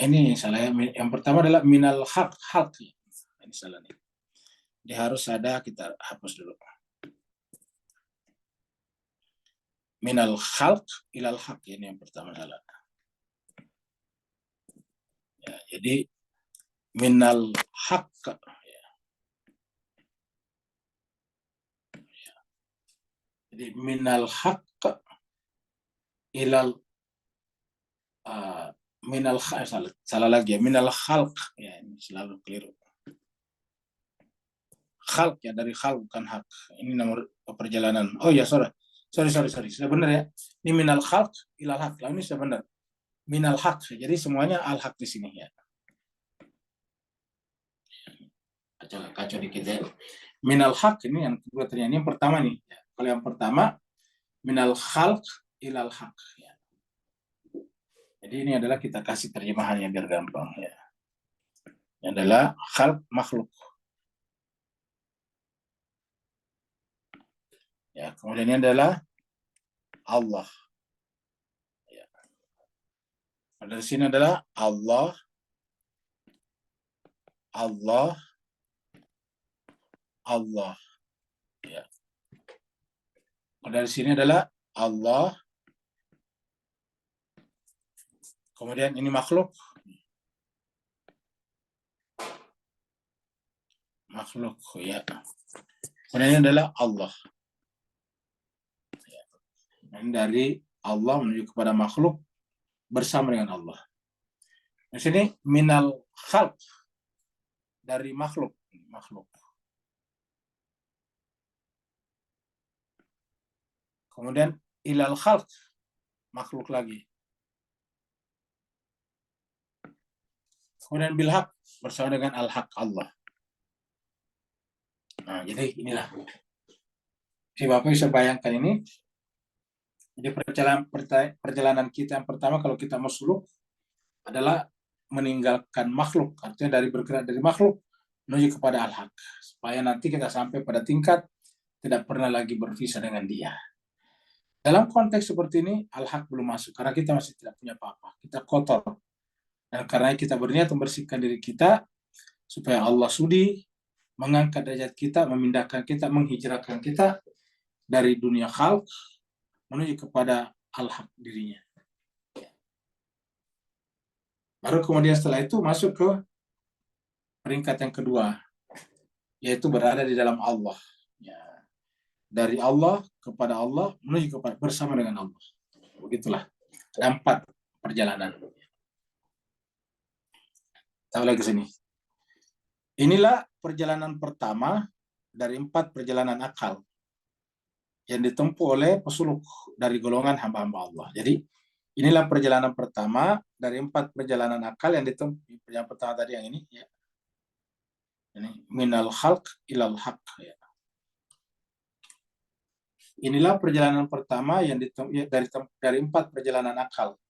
ini salah ya. Yang pertama adalah minal haq. Haq. Ini salah nih. Dia harus ada, kita hapus dulu. Minal khalq ilal haq. Ini yang pertama salah. Ya, jadi minal haq. Ya. Jadi minal haq ilal minal khalq, salah lagi ya, minal khalq ya, ini selalu keliru. Khalq ya, dari khalq bukan hak. Ini nomor perjalanan. Oh ya, sorry, sudah benar ya. Ini minal khalq ilal haq. Lah ini sudah benar. Minal haq. Jadi semuanya al haq di sini ya. Kacau dikit ya. Minal haq ini yang kedua ternyata. Ini yang pertama nih. Ya. Kalau yang pertama minal khalq ilal haq ya. Jadi ini adalah kita kasih terjemahannya biar gampang ya. Ini adalah khalq makhluk. Ya, kemudian ini adalah Allah. Ya. Dari sini adalah Allah Allah, Allah. Ya. Dari sini adalah Allah. Kemudian ini makhluk. Makhluk, ya. Kemudian ini adalah Allah. Ya. Ini dari Allah menuju kepada makhluk bersama dengan Allah. Di sini minal khalq, dari makhluk. Makhluk. Kemudian ilal khalq, makhluk lagi. Kemudian bil haq, bersama dengan al-haq, Allah. Nah, jadi inilah. Si Bapak bisa bayangkan ini. Jadi perjalanan kita yang pertama kalau kita mau suluk adalah meninggalkan makhluk. Artinya dari bergerak dari makhluk menuju kepada al-haq. Supaya nanti kita sampai pada tingkat tidak pernah lagi berpisah dengan dia. Dalam konteks seperti ini, al-haq belum masuk. Karena kita masih tidak punya apa-apa. Kita kotor. Dan karena kita berniat membersihkan diri kita, supaya Allah sudi mengangkat derajat kita, memindahkan kita, menghijrahkan kita dari dunia khalq menuju kepada al-haq dirinya. Baru kemudian setelah itu masuk ke peringkat yang kedua, yaitu berada di dalam Allah. Ya. Dari Allah kepada Allah menuju kepada bersama dengan Allah. Begitulah. Ada 4 perjalanan. Tahu lagi sini. Inilah perjalanan pertama dari 4 perjalanan akal yang ditempuh oleh pesuluk dari golongan hamba-hamba Allah. Jadi inilah perjalanan pertama dari 4 perjalanan akal yang ditempuh. Yang pertama tadi yang ini, ya. Ini minal khalq ilal haq. Ya. Inilah perjalanan pertama yang dari 4 perjalanan akal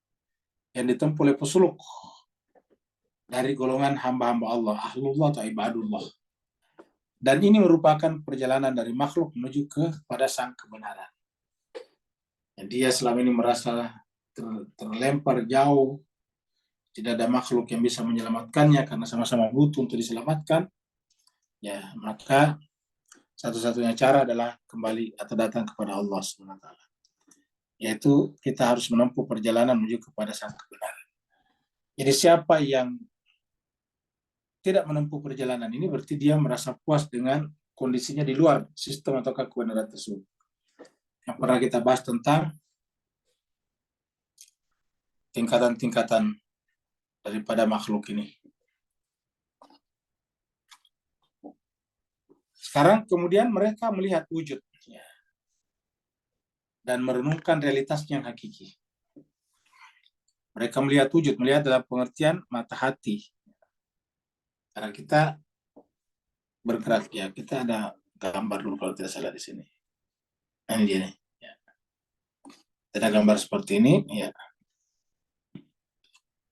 yang ditempuh oleh pesuluk dari golongan hamba-hamba Allah, ahlullah atau ibadullah. Dan ini merupakan perjalanan dari makhluk menuju kepada sang kebenaran. Dan dia selama ini merasa terlempar jauh, tidak ada makhluk yang bisa menyelamatkannya karena sama-sama butuh untuk diselamatkan. Ya, maka satu-satunya cara adalah kembali atau datang kepada Allah SWT. Yaitu kita harus menempuh perjalanan menuju kepada sang kebenaran. Jadi siapa yang tidak menempuh perjalanan ini berarti dia merasa puas dengan kondisinya di luar sistem atau kebenaran tersebut. Yang pernah kita bahas tentang tingkatan-tingkatan daripada makhluk ini. Sekarang kemudian mereka melihat wujud dan merenungkan realitasnya yang hakiki. Mereka melihat wujud, melihat dalam pengertian mata hati. Karena kita bergerak, ya, kita ada gambar dulu kalau tidak salah di sini. Ini dia nih. Ya. Ada gambar seperti ini, ya.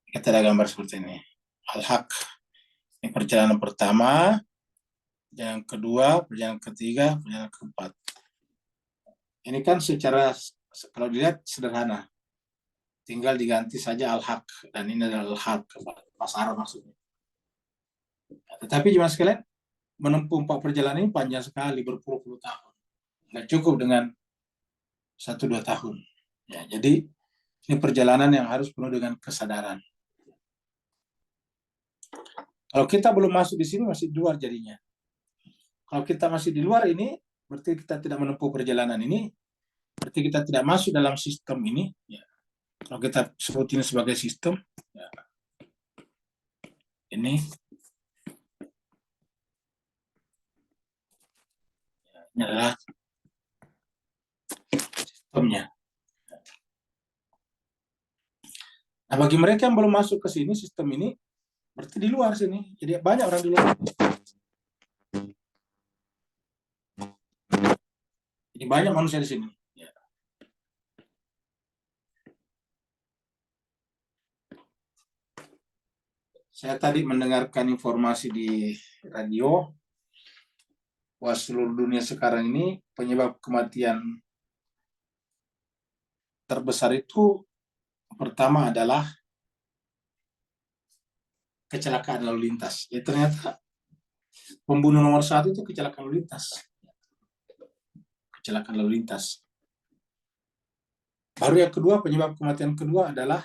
Kita ada gambar seperti ini. Al-haq. Ini perjalanan pertama, yang kedua, perjalanan ketiga, perjalanan keempat. Ini kan secara kalau dilihat sederhana. Tinggal diganti saja al-haq, dan ini adalah al-haq, bahasa Arab maksudnya. Tetapi cuma sekalian, menempuh 4 perjalanan ini panjang sekali, berpuluh-puluh tahun. Nggak cukup dengan 1-2 tahun. Ya, jadi ini perjalanan yang harus penuh dengan kesadaran. Kalau kita belum masuk di sini, masih di luar jadinya. Kalau kita masih di luar ini, berarti kita tidak menempuh perjalanan ini, berarti kita tidak masuk dalam sistem ini. Ya. Kalau kita sebut ini sebagai sistem, ya. Ini adalah sistemnya. Nah, bagi mereka yang belum masuk ke sini, sistem ini, berarti di luar sini. Jadi banyak orang di luar. Jadi banyak manusia di sini. Ya. Saya tadi mendengarkan informasi di radio bahwa seluruh dunia sekarang ini penyebab kematian terbesar itu pertama adalah kecelakaan lalu lintas. Ya ternyata pembunuh nomor satu itu kecelakaan lalu lintas. Kecelakaan lalu lintas. Baru yang kedua, penyebab kematian kedua adalah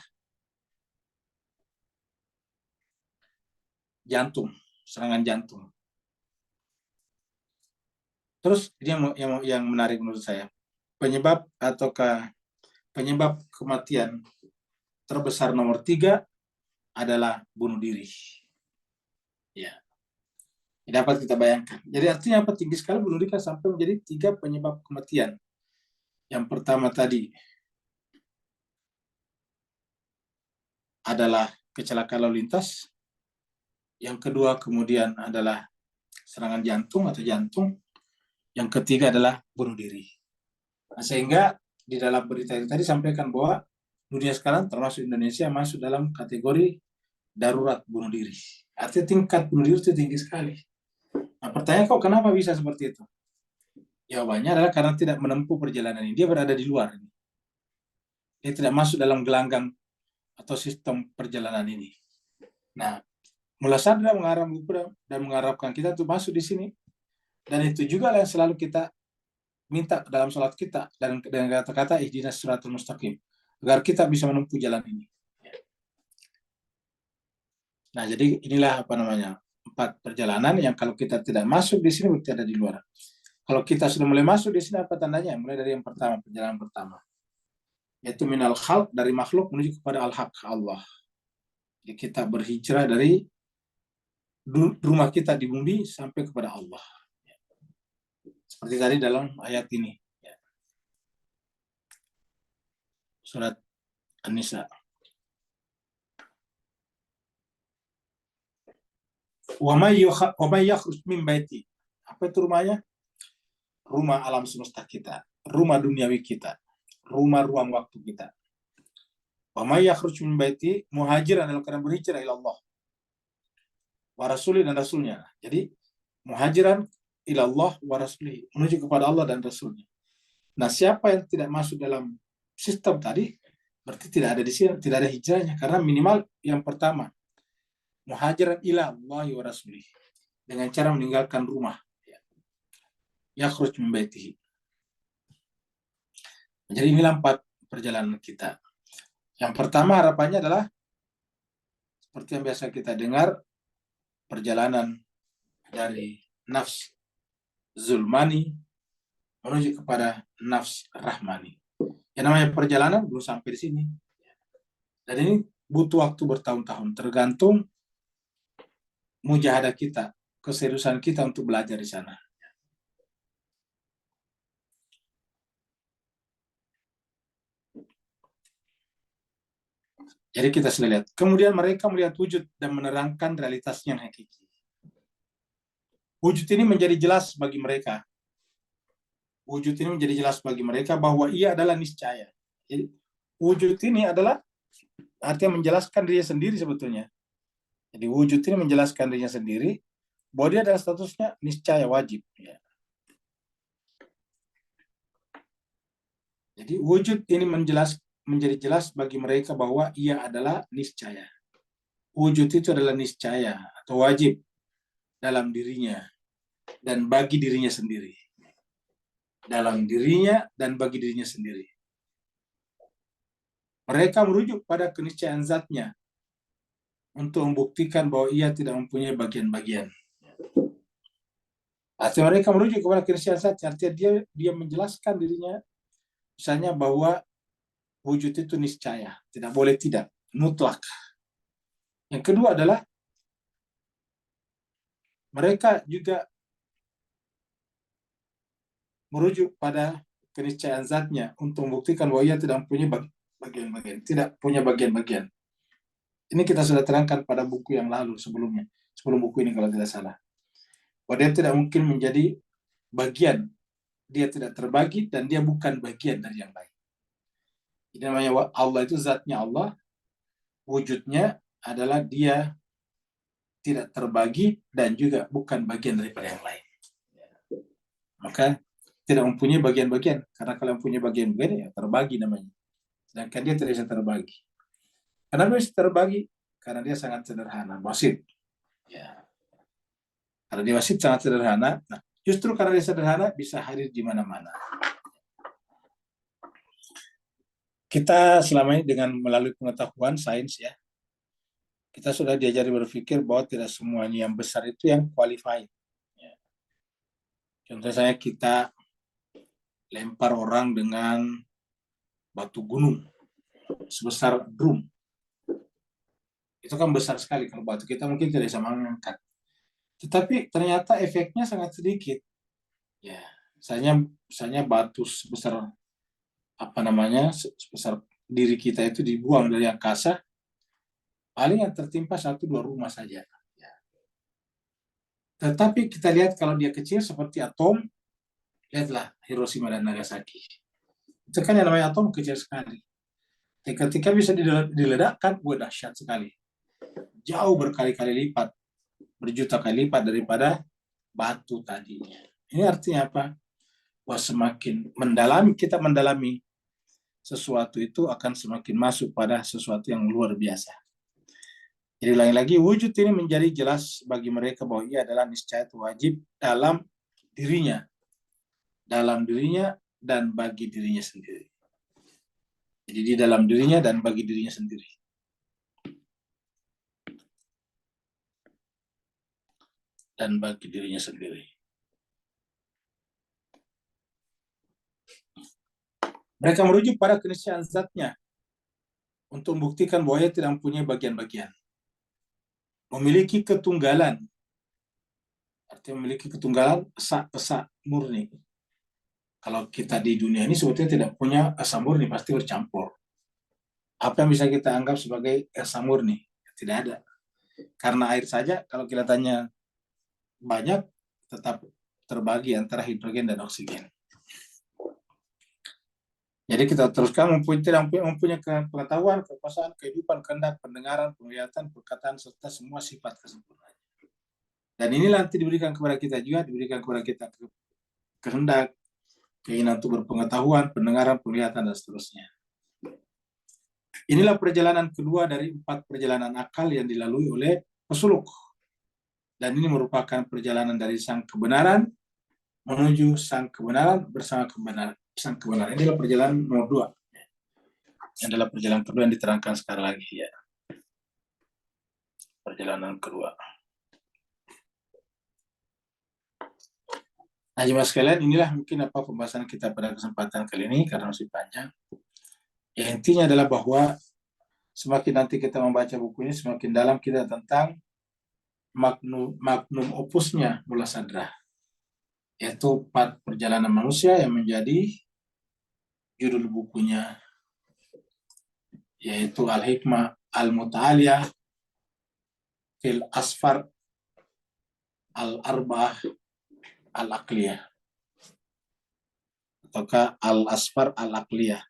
jantung, serangan jantung. Terus ini yang menarik menurut saya. Penyebab kematian terbesar nomor 3 adalah bunuh diri. Ya, dapat kita bayangkan. Jadi artinya apa? Tinggi sekali bunuh diri sampai menjadi 3 penyebab kematian. Yang pertama tadi adalah kecelakaan lalu lintas. Yang kedua kemudian adalah serangan jantung atau jantung. Yang ketiga adalah bunuh diri. Nah, sehingga di dalam berita itu tadi sampaikan bahwa dunia sekarang termasuk Indonesia masuk dalam kategori darurat bunuh diri. Artinya tingkat bunuh diri itu tinggi sekali. Nah, pertanyaan kok kenapa bisa seperti itu? Jawabannya adalah karena tidak menempuh perjalanan ini. Dia berada di luar. Dia tidak masuk dalam gelanggang atau sistem perjalanan ini. Nah, mulai sadar dan mengharapkan kita untuk masuk di sini. Dan itu juga yang selalu kita minta dalam sholat kita dan dengan kata-kata ihdinas siratal mustaqim, agar kita bisa menempuh jalan ini. Nah, jadi inilah 4 perjalanan yang kalau kita tidak masuk di sini berarti ada di luar. Kalau kita sudah mulai masuk di sini, apa tandanya? Mulai dari yang pertama, perjalanan pertama, yaitu minal khalq, dari makhluk menuju kepada al-haq, Allah. Jadi kita berhijrah dari rumah kita di bumi sampai kepada Allah. Seperti tadi dalam ayat ini. Surat An-Nisa. Wa may yakhruj min baiti. Apa itu rumahnya? Rumah alam semesta kita, rumah duniawi kita, rumah ruang waktu kita. Wa may yakhruj min baiti, muhajiran dalam keadaan berhijrah ila Allah wa rasuli, dan rasulnya. Jadi muhajiran ila Allah wa rasuli, menuju kepada Allah dan rasulnya. Nah, siapa yang tidak masuk dalam sistem tadi berarti tidak ada di sini, tidak ada hijrahnya, karena minimal yang pertama muhajiran ila Allah wa rasuli, dengan cara meninggalkan rumah. Yakhruj min baitihi. Jadi inilah 4 perjalanan kita. Yang pertama harapannya adalah seperti yang biasa kita dengar, perjalanan dari nafs zulmani menuju kepada nafs rahmani. Yang namanya perjalanan belum sampai di sini. Dan ini butuh waktu bertahun-tahun, tergantung mujahadah kita, keseriusan kita untuk belajar di sana. Jadi kita sudah lihat. Kemudian mereka melihat wujud dan menerangkan realitasnya yang hakiki. Wujud ini menjadi jelas bagi mereka. Wujud ini menjadi jelas bagi mereka bahwa ia adalah niscaya. Jadi wujud ini adalah artinya menjelaskan dirinya sendiri sebetulnya. Jadi wujud ini menjelaskan dirinya sendiri bahwa dia adalah statusnya niscaya, wajib. Ya. Jadi wujud ini menjadi jelas bagi mereka bahwa ia adalah niscaya. Wujud itu adalah niscaya atau wajib dalam dirinya dan bagi dirinya sendiri. Dalam dirinya dan bagi dirinya sendiri. Mereka merujuk pada keniscayaan zatnya untuk membuktikan bahwa ia tidak mempunyai bagian-bagian. Artinya mereka merujuk kepada keniscayaan zatnya, artinya dia menjelaskan dirinya, misalnya bahwa wujud itu niscaya, tidak boleh tidak, mutlak. Yang kedua adalah mereka juga merujuk pada keniscayaan zatnya untuk membuktikan bahwa ia tidak mempunyai bagian-bagian, tidak punya bagian-bagian. Ini kita sudah terangkan pada buku yang lalu sebelumnya, sebelum buku ini kalau tidak salah. Bahwa dia tidak mungkin menjadi bagian, dia tidak terbagi dan dia bukan bagian dari yang lain. Ini namanya Allah itu zatnya Allah, wujudnya adalah dia tidak terbagi dan juga bukan bagian daripada yang lain. Maka tidak mempunyai bagian-bagian, karena kalau mempunyai bagian-bagian ya terbagi namanya. Sedangkan dia tidak bisa terbagi. Kenapa bisa terbagi? karena dia sangat sederhana, wasit. Ya. Karena dia wasit sangat sederhana. Nah, justru karena dia sederhana bisa hadir di mana-mana. Kita selama ini dengan melalui pengetahuan sains ya, kita sudah diajari berpikir bahwa tidak semuanya yang besar itu yang qualified. Ya. Contoh saya kita lempar orang dengan batu gunung sebesar drum. Itu kan besar sekali kalau batu kita mungkin tidak bisa mengangkat. Tetapi ternyata efeknya sangat sedikit. Ya, misalnya batu sebesar sebesar diri kita itu dibuang dari angkasa, paling yang tertimpa 1-2 rumah saja. Ya. Tetapi kita lihat kalau dia kecil seperti atom, lihatlah Hiroshima dan Nagasaki. Itu kan yang namanya atom kecil sekali. Ketika bisa diledakkan, dahsyat sekali. Jauh berkali-kali lipat, berjuta kali lipat daripada batu tadi. Ini artinya apa? Bahwa semakin kita mendalami sesuatu itu akan semakin masuk pada sesuatu yang luar biasa. Jadi lagi-lagi wujud ini menjadi jelas bagi mereka bahwa ia adalah niscaya wajib dalam dirinya dan bagi dirinya sendiri. Jadi di dalam dirinya dan bagi dirinya sendiri. Dan bagi dirinya sendiri. Mereka merujuk pada keniscayaan zatnya untuk membuktikan bahwa ia tidak mempunyai bagian-bagian. Memiliki ketunggalan. Artinya memiliki ketunggalan esa murni. Kalau kita di dunia ini sebetulnya tidak punya esa murni, pasti bercampur. Apa yang bisa kita anggap sebagai esa murni? Tidak ada. Karena air saja, kalau kita tanya banyak, tetap terbagi antara hidrogen dan oksigen. Jadi kita teruskan mempunyai pengetahuan, kekuasaan, kehidupan, kehendak, pendengaran, penglihatan, perkataan, serta semua sifat kesempurnaan. Dan inilah nanti diberikan kepada kita juga, diberikan kepada kita kehendak, keinginan untuk berpengetahuan, pendengaran, penglihatan, dan seterusnya. Inilah perjalanan kedua dari 4 perjalanan akal yang dilalui oleh pesuluk. Dan ini merupakan perjalanan dari sang kebenaran menuju sang kebenaran bersama sang kebenaran. Ini adalah perjalanan nomor 2. Yang adalah perjalanan kedua yang diterangkan sekali lagi ya. Perjalanan kedua. Nah, jemaah sekalian, inilah mungkin apa pembahasan kita pada kesempatan kali ini karena masih panjang. Ya, intinya adalah bahwa semakin nanti kita membaca buku ini, semakin dalam kita tentang magnum opusnya Mullah Sadra, yaitu 4 perjalanan manusia yang menjadi judul bukunya, yaitu Al-Hikmah Al-Muta'aliyah fil Asfar Al-Arba'ah Al-Aqliyah, ataukah Al-Asfar Al-Aqliyah.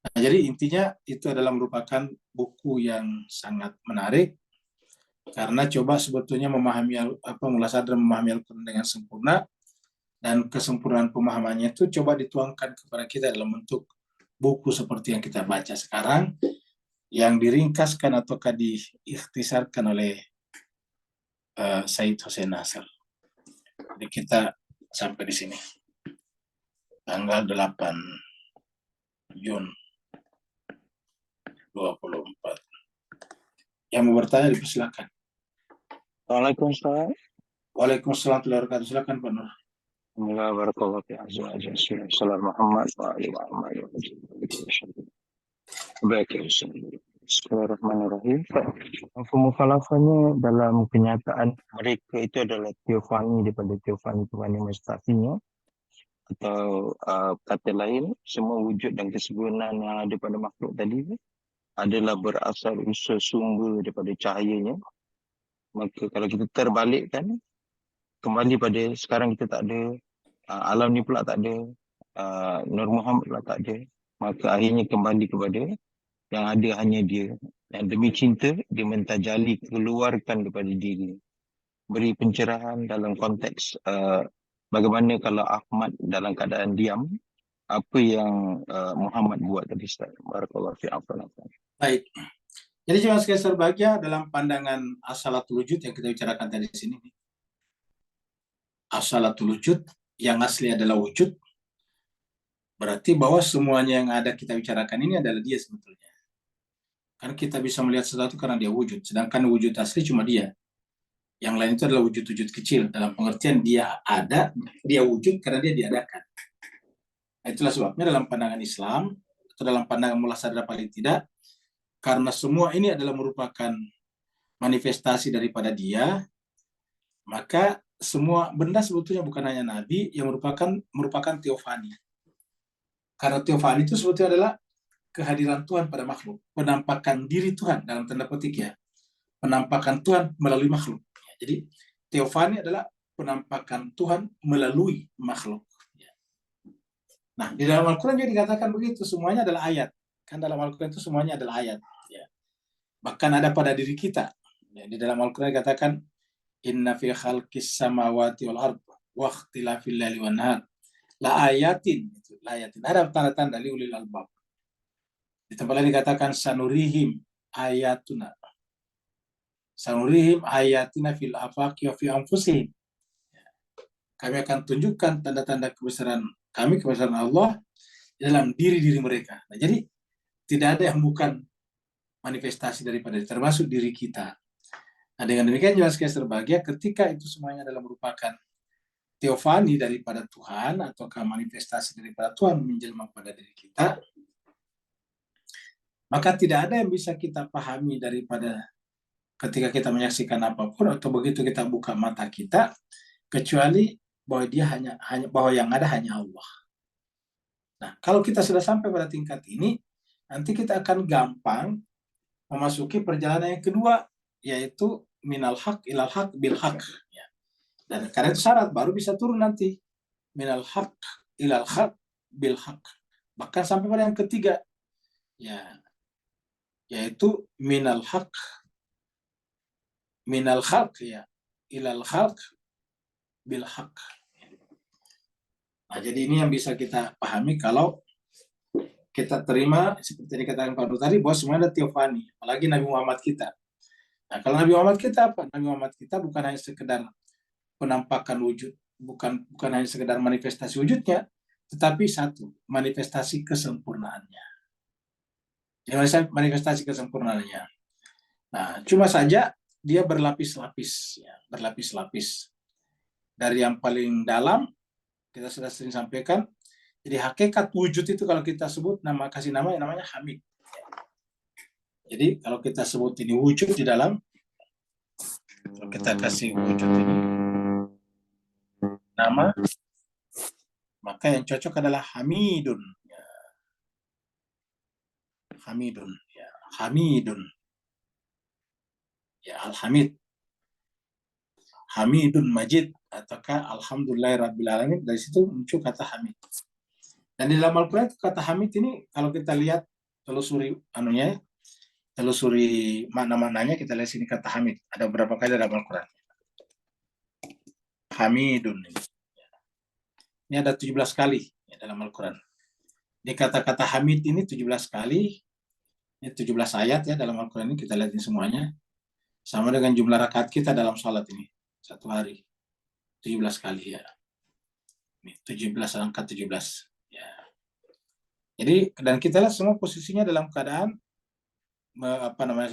Nah, jadi intinya itu adalah merupakan buku yang sangat menarik karena coba sebetulnya memahami Mullah Sadra memahami Al-Quran dengan sempurna, dan kesempurnaan pemahamannya itu coba dituangkan kepada kita dalam bentuk buku seperti yang kita baca sekarang, yang diringkaskan ataukah diikhtisarkan oleh Said Hussein Nasr. Jadi kita sampai di sini. Tanggal 8 Jun 24. Yang mau bertanya dipersilakan. Waalaikumsalam. Waalaikumsalam warahmatullahi wabarakatuh. Silakan Pak Nur. Barakallahu fi azwajin sallallahu Muhammad wa alihi wa Baik, Bismillahirrahmanirrahim. Mukhalafahnya dalam kenyataan mereka itu adalah teofani daripada teofani Tuhan yang mustaqimnya, atau kata lain, semua wujud dan kesempurnaan yang ada pada makhluk tadi adalah berasal unsur sumber daripada cahayanya. Maka kalau kita terbalikkan kembali pada sekarang, kita tak ada alam ni pula tak ada, Nur Muhammad pula tak ada, maka akhirnya kembali kepada yang ada hanya dia. Dan demi cinta dia mentajali, keluarkan daripada diri, beri pencerahan dalam konteks bagaimana kalau Ahmad dalam keadaan diam, apa yang Muhammad buat tadi. Barakallahu fi afwan. Baik. Jadi jangan sekali berbahagia dalam pandangan asalatul wujud yang kita bicarakan tadi di sini. Asalatul wujud yang asli adalah wujud, berarti bahwa semuanya yang ada kita bicarakan ini adalah dia sebetulnya. Karena kita bisa melihat sesuatu karena dia wujud, sedangkan wujud asli cuma dia. Yang lain itu adalah wujud-wujud kecil, dalam pengertian dia ada, dia wujud karena dia diadakan. Nah, itulah sebabnya dalam pandangan Islam, atau dalam pandangan mullah sadar paling tidak, karena semua ini adalah merupakan manifestasi daripada dia, maka semua benda sebetulnya bukan hanya nabi yang merupakan teofani. Karena teofani itu sebetulnya adalah kehadiran Tuhan pada makhluk, penampakan diri Tuhan dalam tanda petik ya, penampakan Tuhan melalui makhluk. Jadi teofani adalah penampakan Tuhan melalui makhluk. Nah, di dalam Al-Quran juga dikatakan begitu, semuanya adalah ayat. Kan dalam Al-Quran itu semuanya adalah ayat. Ya. Bahkan ada pada diri kita. Ya, di dalam Al-Quran dikatakan, Inna fi khalqis samawati wal ard wa ikhtilafil laili wan nahar la ayatin. La ayatin. Ada tanda-tanda liulil albab. Di tempat lain dikatakan sanurihim ayatuna. Sanurihim ayatina fil afaqi wa fi anfusihim. Kami akan tunjukkan tanda-tanda kebesaran kami, kebesaran Allah dalam diri-diri mereka. Nah, jadi tidak ada yang bukan manifestasi daripada termasuk diri kita. Nah, dengan demikian jelas sekali berbahagia ketika itu semuanya adalah merupakan teofani daripada Tuhan ataukah manifestasi daripada Tuhan menjelma pada diri kita, maka tidak ada yang bisa kita pahami daripada ketika kita menyaksikan apapun atau begitu kita buka mata kita, kecuali bahwa dia hanya bahwa yang ada hanya Allah. Nah, kalau kita sudah sampai pada tingkat ini, nanti kita akan gampang memasuki perjalanan yang kedua, yaitu minal haq ilal haq bil haq. Ya. Dan karena itu syarat baru bisa turun nanti minal haq ilal haq bil haq. Bahkan sampai pada yang ketiga, ya, yaitu minal haq ya ilal haq bil haq. Nah, jadi ini yang bisa kita pahami kalau kita terima seperti dikatakan Pak Nur tadi bahwa semuanya ada teofani, apalagi Nabi Muhammad kita. Nah, kalau Nabi Muhammad kita apa? Nabi Muhammad kita bukan hanya sekedar penampakan wujud, bukan hanya sekedar manifestasi wujudnya, tetapi satu, manifestasi kesempurnaannya. Manifestasi kesempurnaannya. Nah, cuma saja dia berlapis-lapis, ya, berlapis-lapis. Dari yang paling dalam, kita sudah sering sampaikan, jadi hakikat wujud itu kalau kita sebut kasih nama namanya Hamid. Jadi kalau kita sebut ini wujud di dalam, kalau kita kasih wujud ini nama, maka yang cocok adalah Hamidun. Ya. Hamidun. Ya. Hamidun. Ya, Al-Hamid. Hamidun Majid ataukah Alhamdulillahirabbil alamin, dari situ muncul kata Hamid. Dan di dalam Al-Quran kata Hamid ini kalau kita lihat telusuri makna-maknanya, kita lihat sini kata Hamid ada beberapa kali dalam Al-Quran. Hamidun ini ada 17 kali ya, dalam Al-Quran. Di kata-kata Hamid ini 17 kali, ini 17 ayat ya dalam Al-Quran ini, kita lihat ini semuanya sama dengan jumlah rakaat kita dalam salat ini satu hari 17 kali ya. Ini 17, angka 17 ya. Jadi dan kita lihat semua posisinya dalam keadaan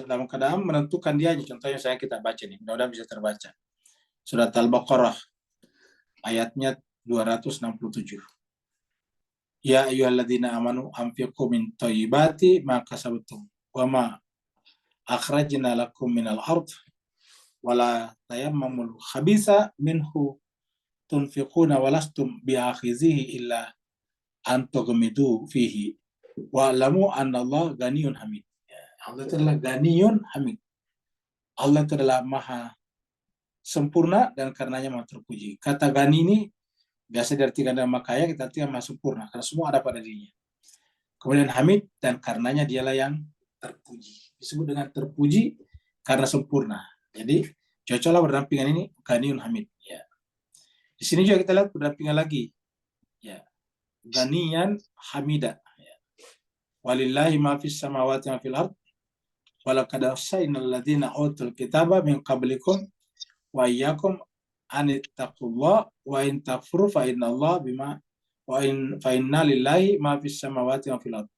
dalam keadaan menentukan dia. Contohnya saya kita baca nih, mudah-mudahan bisa terbaca. Surat Al-Baqarah ayatnya 267. Ya ayyuhalladzina amanu anfiqu min thayyibati ma kasabtum wa ma akhrajna lakum minal ard wala tayammamul khabitha minhu tunfiquna walastum bi'akhizihi illa an tughmidu fihi wa lamu anna Allah ghaniyun hamid. Allah itu adalah ghaniyun hamid. Allah itu adalah maha sempurna dan karenanya maha terpuji. Kata ghani ini biasa diartikan dalam makaya, kita artikan maha sempurna karena semua ada pada dirinya. Kemudian hamid, dan karenanya dialah yang terpuji. Disebut dengan terpuji karena sempurna. Jadi cocoklah berdampingan ini ghaniyun hamid. Ya. Di sini juga kita lihat berdampingan lagi. Ya. Ghaniyan hamida. Ya. Walillahi ma fis samawati wa fil ard walaqad wasainal ladzina utul kitaba min qablikum wa iyyakum anittaqullah wa in takfuru fa innallaha bima fa inna lillahi ma fis samawati wa fil ardh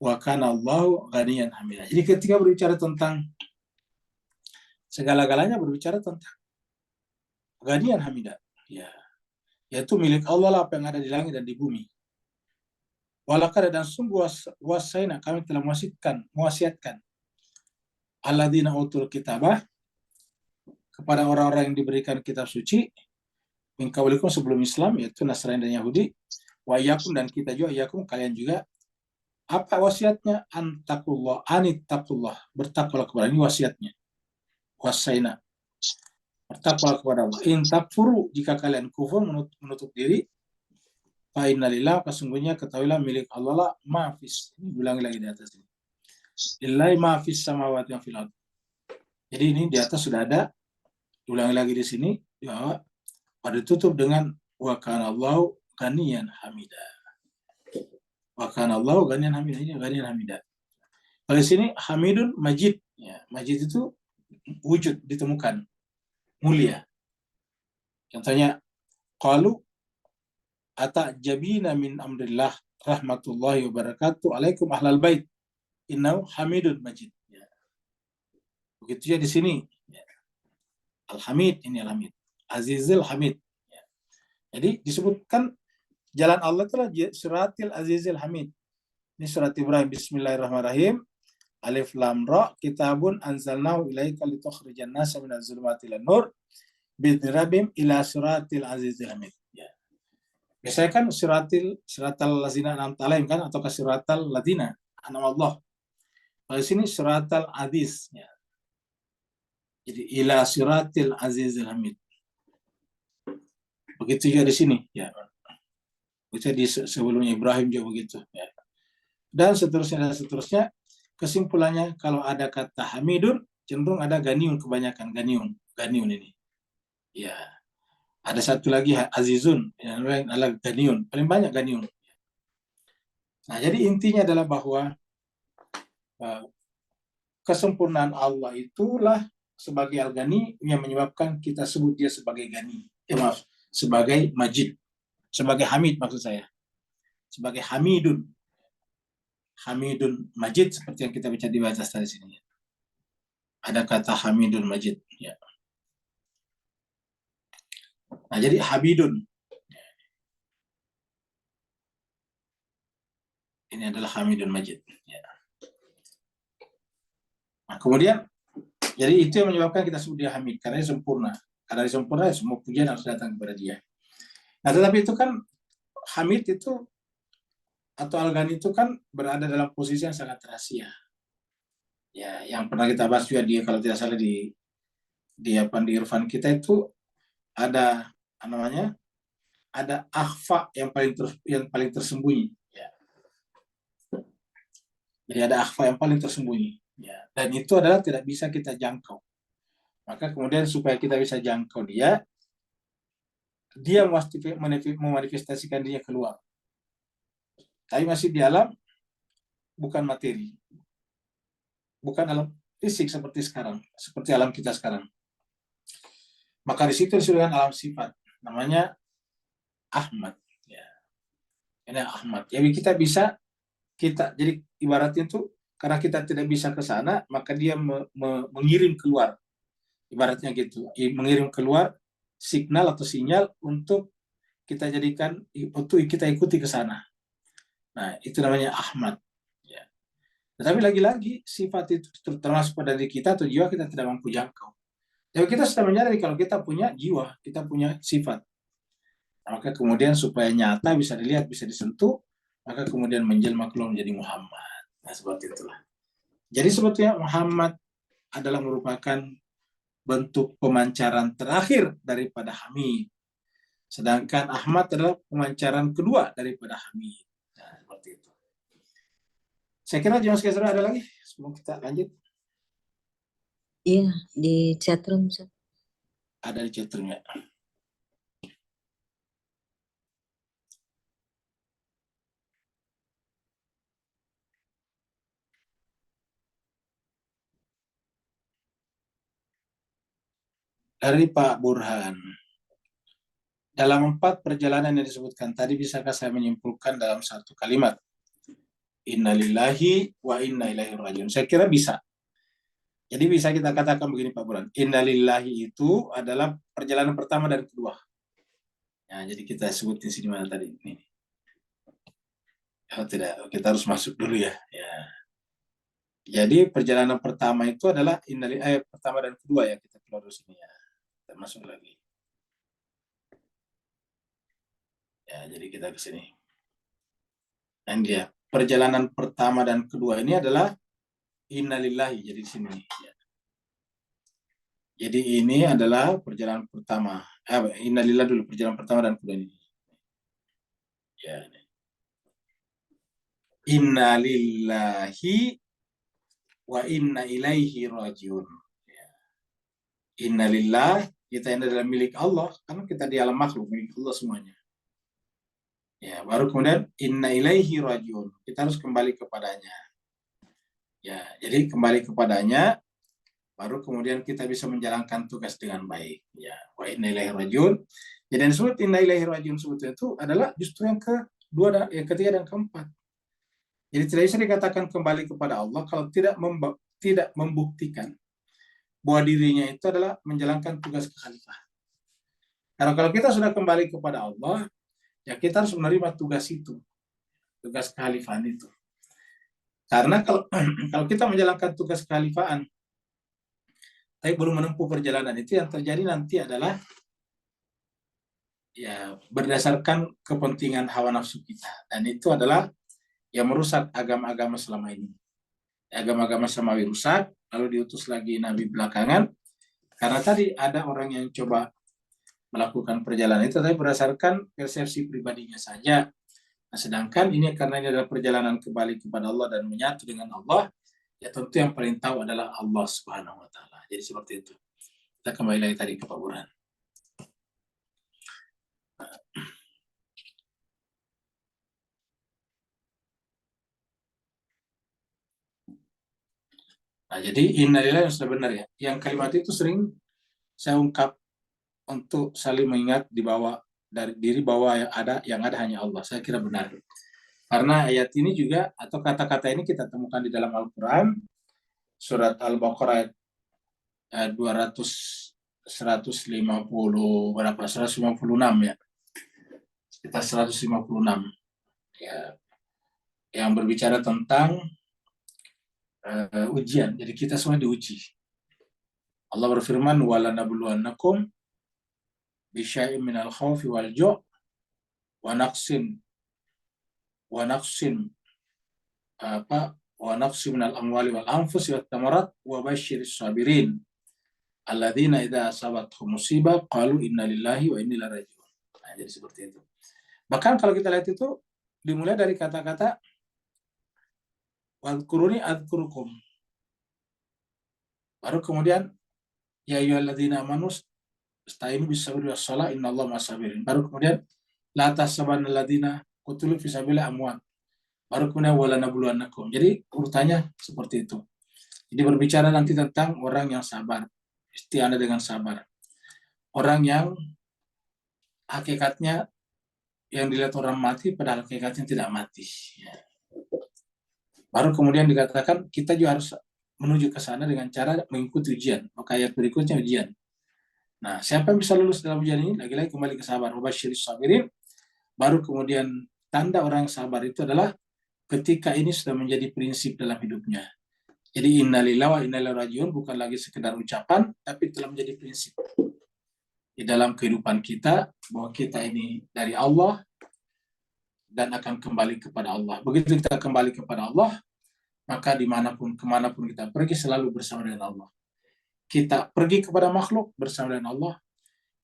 wa kana Allahu ghaniyan hamida. Jadi ketika berbicara tentang segala-galanya, berbicara tentang ghaniyan hamida, ya, yaitu milik Allah lah apa yang ada di langit dan di bumi. Walakad dan sungguh wasaina kami telah mewasiatkan alladzina utul kitabah kepada orang-orang yang diberikan kitab suci min qablikum sebelum Islam, yaitu Nasrani dan Yahudi, wa iyyakum dan kita juga, iyyakum kalian juga. Apa wasiatnya? Anittaqullah, bertakwalah kepada, ini wasiatnya. Wasaina, bertakwalah kepada Allah. In takfuru, jika kalian kufur menutup diri, fa innalillah, sesungguhnya ketahuilah milik Allah lah ma'fis. Ini ulangi lagi di atas ini. Lillahi ma'fis samawati wa fil ardh. Jadi ini di atas sudah ada, ulangi lagi di sini, di bawah pada tutup dengan wa kana Allahu ghaniyan hamida. Wa kana Allahu ghaniyan hamida, ini ghaniyan hamida. Pada sini hamidun majid, ya, majid itu wujud, ditemukan, mulia. Contohnya qalu atajabina min amrillah rahmatullahi wa barakatuh alaikum ahlal bait innahu hamidun majid, ya. Begitu ya di sini, ya. Al-Hamid, ini Al-Hamid, Azizul Hamid, ya. Jadi disebutkan jalan Allah itulah siratil azizil hamid. Ini surat Ibrahim, bismillahirrahmanirrahim, alif lam ra, kitabun anzalnahu ilaika litukhrijan nasa minadz zulumati ilan nur bidzirabim ila siratil azizil hamid, ya. Biasanya kan siratal lazina an'amta alaihim kan, atau siratal ladina an'ama Allah. Kalau sini siratal aziz, ya. Jadi ila siratil azizil hamid. Begitu juga di sini, ya. Begitu di sebelumnya Ibrahim juga begitu, ya. Dan seterusnya. Kesimpulannya, kalau ada kata hamidun, cenderung ada ganiun, kebanyakan ganiun ini, ya. Ada satu lagi azizun, yang lain adalah ganiun, paling banyak ganiun. Nah, jadi intinya adalah bahwa kesempurnaan Allah itulah sebagai al-ghani yang menyebabkan kita sebut dia sebagai gani, sebagai majid, sebagai hamid, maksud saya, sebagai hamidun majid, seperti yang kita baca di atas tadi sini. Ada kata hamidun majid, ya. Nah, jadi habidun, ini adalah hamidun majid, ya. Nah, kemudian jadi itu yang menyebabkan kita sebut dia hamid, karena dia sempurna. Karena dia sempurna, semua pujian harus datang kepada dia. Nah, tetapi itu kan hamid itu atau al-ghani itu kan berada dalam posisi yang sangat rahasia. Ya, yang pernah kita bahas juga dia, kalau tidak salah di Irfan kita itu ada namanya, ada akhfa yang paling tersembunyi, ya. Jadi ada akhfa yang paling tersembunyi, ya. Dan itu adalah tidak bisa kita jangkau. Maka kemudian supaya kita bisa jangkau dia memanifestasikan dirinya keluar. Tapi masih di alam, bukan materi, bukan alam fisik seperti sekarang, seperti alam kita sekarang. Maka di situ disebutkan alam sifat, namanya Ahmad, ya. Ini Ahmad. Jadi jadi ibaratnya itu karena kita tidak bisa ke sana, maka dia mengirim keluar, ibaratnya gitu, mengirim keluar signal atau sinyal untuk kita jadikan, untuk kita ikuti ke sana. Nah, itu namanya Ahmad, ya. Tetapi lagi-lagi sifat itu termasuk pada diri kita atau jiwa kita tidak mampu jangkau. Jadi kita sudah menyadari kalau kita punya jiwa, kita punya sifat. Nah, maka kemudian supaya nyata, bisa dilihat, bisa disentuh, maka kemudian menjelma keluar menjadi Muhammad. Nah, seperti itulah. Jadi sebetulnya Muhammad adalah merupakan bentuk pemancaran terakhir daripada Hamid. Sedangkan Ahmad adalah pemancaran kedua daripada Hamid. Nah, seperti itu. Saya kira jangan sekali ada lagi sebelum kita lanjut. Iya, di chatroom. Ada di chatroom, ya. dari Pak Burhan. Dalam 4 perjalanan yang disebutkan tadi, bisakah saya menyimpulkan dalam satu kalimat? Innalillahi wa inna ilaihi rajiun. Saya kira bisa. Jadi bisa kita katakan begini Pak Burhan. Innalillahi itu adalah perjalanan pertama dan kedua. Ya, jadi kita sebut di sini mana tadi? Ini. Oh, tidak, kita harus masuk dulu ya. Ya. Jadi perjalanan pertama itu adalah pertama dan kedua ya, kita keluar dari sini ya. Kita masuk lagi. Ya, jadi kita ke sini. Dan dia perjalanan pertama dan kedua ini adalah innalillahi. Jadi di sini. Ya. Jadi ini adalah perjalanan pertama. Innalillahi dulu perjalanan pertama dan kedua ini. Ya. Innalillahi wa inna ilaihi rajiun. Ya. Innalillah, kita ini adalah milik Allah, karena kita di alam makhluk, milik Allah semuanya. Ya, baru kemudian inna ilaihi rajiun. Kita harus kembali kepadanya. Ya, jadi kembali kepadanya, baru kemudian kita bisa menjalankan tugas dengan baik. Ya, wa inna ilaihi rajiun. Jadi yang disebut inna ilaihi rajiun sebetulnya itu adalah justru yang kedua, yang ketiga dan keempat. Jadi tidak bisa dikatakan kembali kepada Allah kalau tidak membuktikan bahwa dirinya itu adalah menjalankan tugas kekhalifahan. Karena kalau kita sudah kembali kepada Allah, ya kita harus menerima tugas itu, tugas kekhalifahan itu. Karena kalau kita menjalankan tugas kekhalifahan, tapi belum menempuh perjalanan, itu yang terjadi nanti adalah ya berdasarkan kepentingan hawa nafsu kita, dan itu adalah yang merusak agama-agama selama ini. Agama-agama samawi rusak, lalu diutus lagi Nabi belakangan, karena tadi ada orang yang coba melakukan perjalanan itu, tapi berdasarkan persepsi pribadinya saja. Nah, sedangkan ini karena ini adalah perjalanan kembali kepada Allah dan menyatu dengan Allah, ya tentu yang paling tahu adalah Allah Subhanahu wa Ta'ala. Jadi seperti itu. Kita kembali lagi tadi ke Pak Burhan. Nah, jadi innalillahi yang sebenarnya, yang kalimat itu sering saya ungkap untuk saling mengingat di bawah dari diri bahwa yang ada hanya Allah. Saya kira benar. Karena ayat ini juga atau kata-kata ini kita temukan di dalam Al-Qur'an surat Al-Baqarah 156 ya. Sekitar 156 ya, yang berbicara tentang ujian. Jadi kita semua diuji. Allah berfirman, walanabluwannakum bisyai'in minal khawfi wal ju' wa naqsin minal amwali wal anfusi wat tamarat wa basyiris sabirin alladzina idza asabatuhum musibah qalu inna lillahi wa inna ilaihi raji'un. Nah, jadi seperti itu. Bahkan kalau kita lihat itu dimulai dari kata-kata wadhkuruni adzkurukum. Baru kemudian ya ayyuhalladzina amanu ista'inu bis-sabri was-shalah innallaha ma'as-sabirin. Baru kemudian la tahsabanna alladzina qutilu fi sabilillahi amwat. Baru kemudian walanabluwannakum. Jadi urutannya seperti itu. Jadi berbicara nanti tentang orang yang sabar, isti'anah dengan sabar. Orang yang hakikatnya yang dilihat orang mati padahal hakikatnya tidak mati. Ya. Baru kemudian dikatakan kita juga harus menuju ke sana dengan cara mengikuti ujian. Maka ayat berikutnya ujian. Nah, siapa yang bisa lulus dalam ujian ini? Lagi-lagi kembali ke sabar. Wabasyiris sabirin. Baru kemudian tanda orang yang sabar itu adalah ketika ini sudah menjadi prinsip dalam hidupnya. Jadi innalillahi wa inna ilaihi raji'un bukan lagi sekedar ucapan, tapi telah menjadi prinsip di dalam kehidupan kita bahwa kita ini dari Allah dan akan kembali kepada Allah. Begitu kita kembali kepada Allah, maka dimanapun, kemanapun kita pergi selalu bersama dengan Allah. Kita pergi kepada makhluk bersama dengan Allah.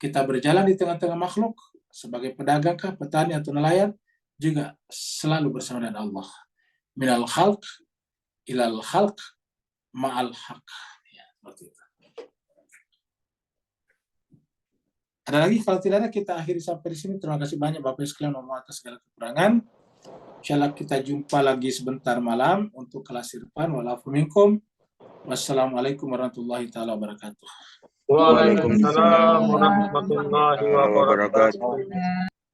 Kita berjalan di tengah-tengah makhluk sebagai pedagang, petani atau nelayan juga selalu bersama dengan Allah. Minal khalq ilal khalq ma'al haq. Ya, seperti itu. Ada lagi? Kalau tidak ada, kita akhiri sampai di sini. Terima kasih banyak Bapak Ibu sekalian, mohon maaf atas segala kekurangan. Insyaallah kita jumpa lagi sebentar malam untuk kelas Irfan. Wa'alaikum. Wassalamualaikum warahmatullahi taala wabarakatuh. Waalaikumsalam warahmatullahi wabarakatuh. wabarakatuh.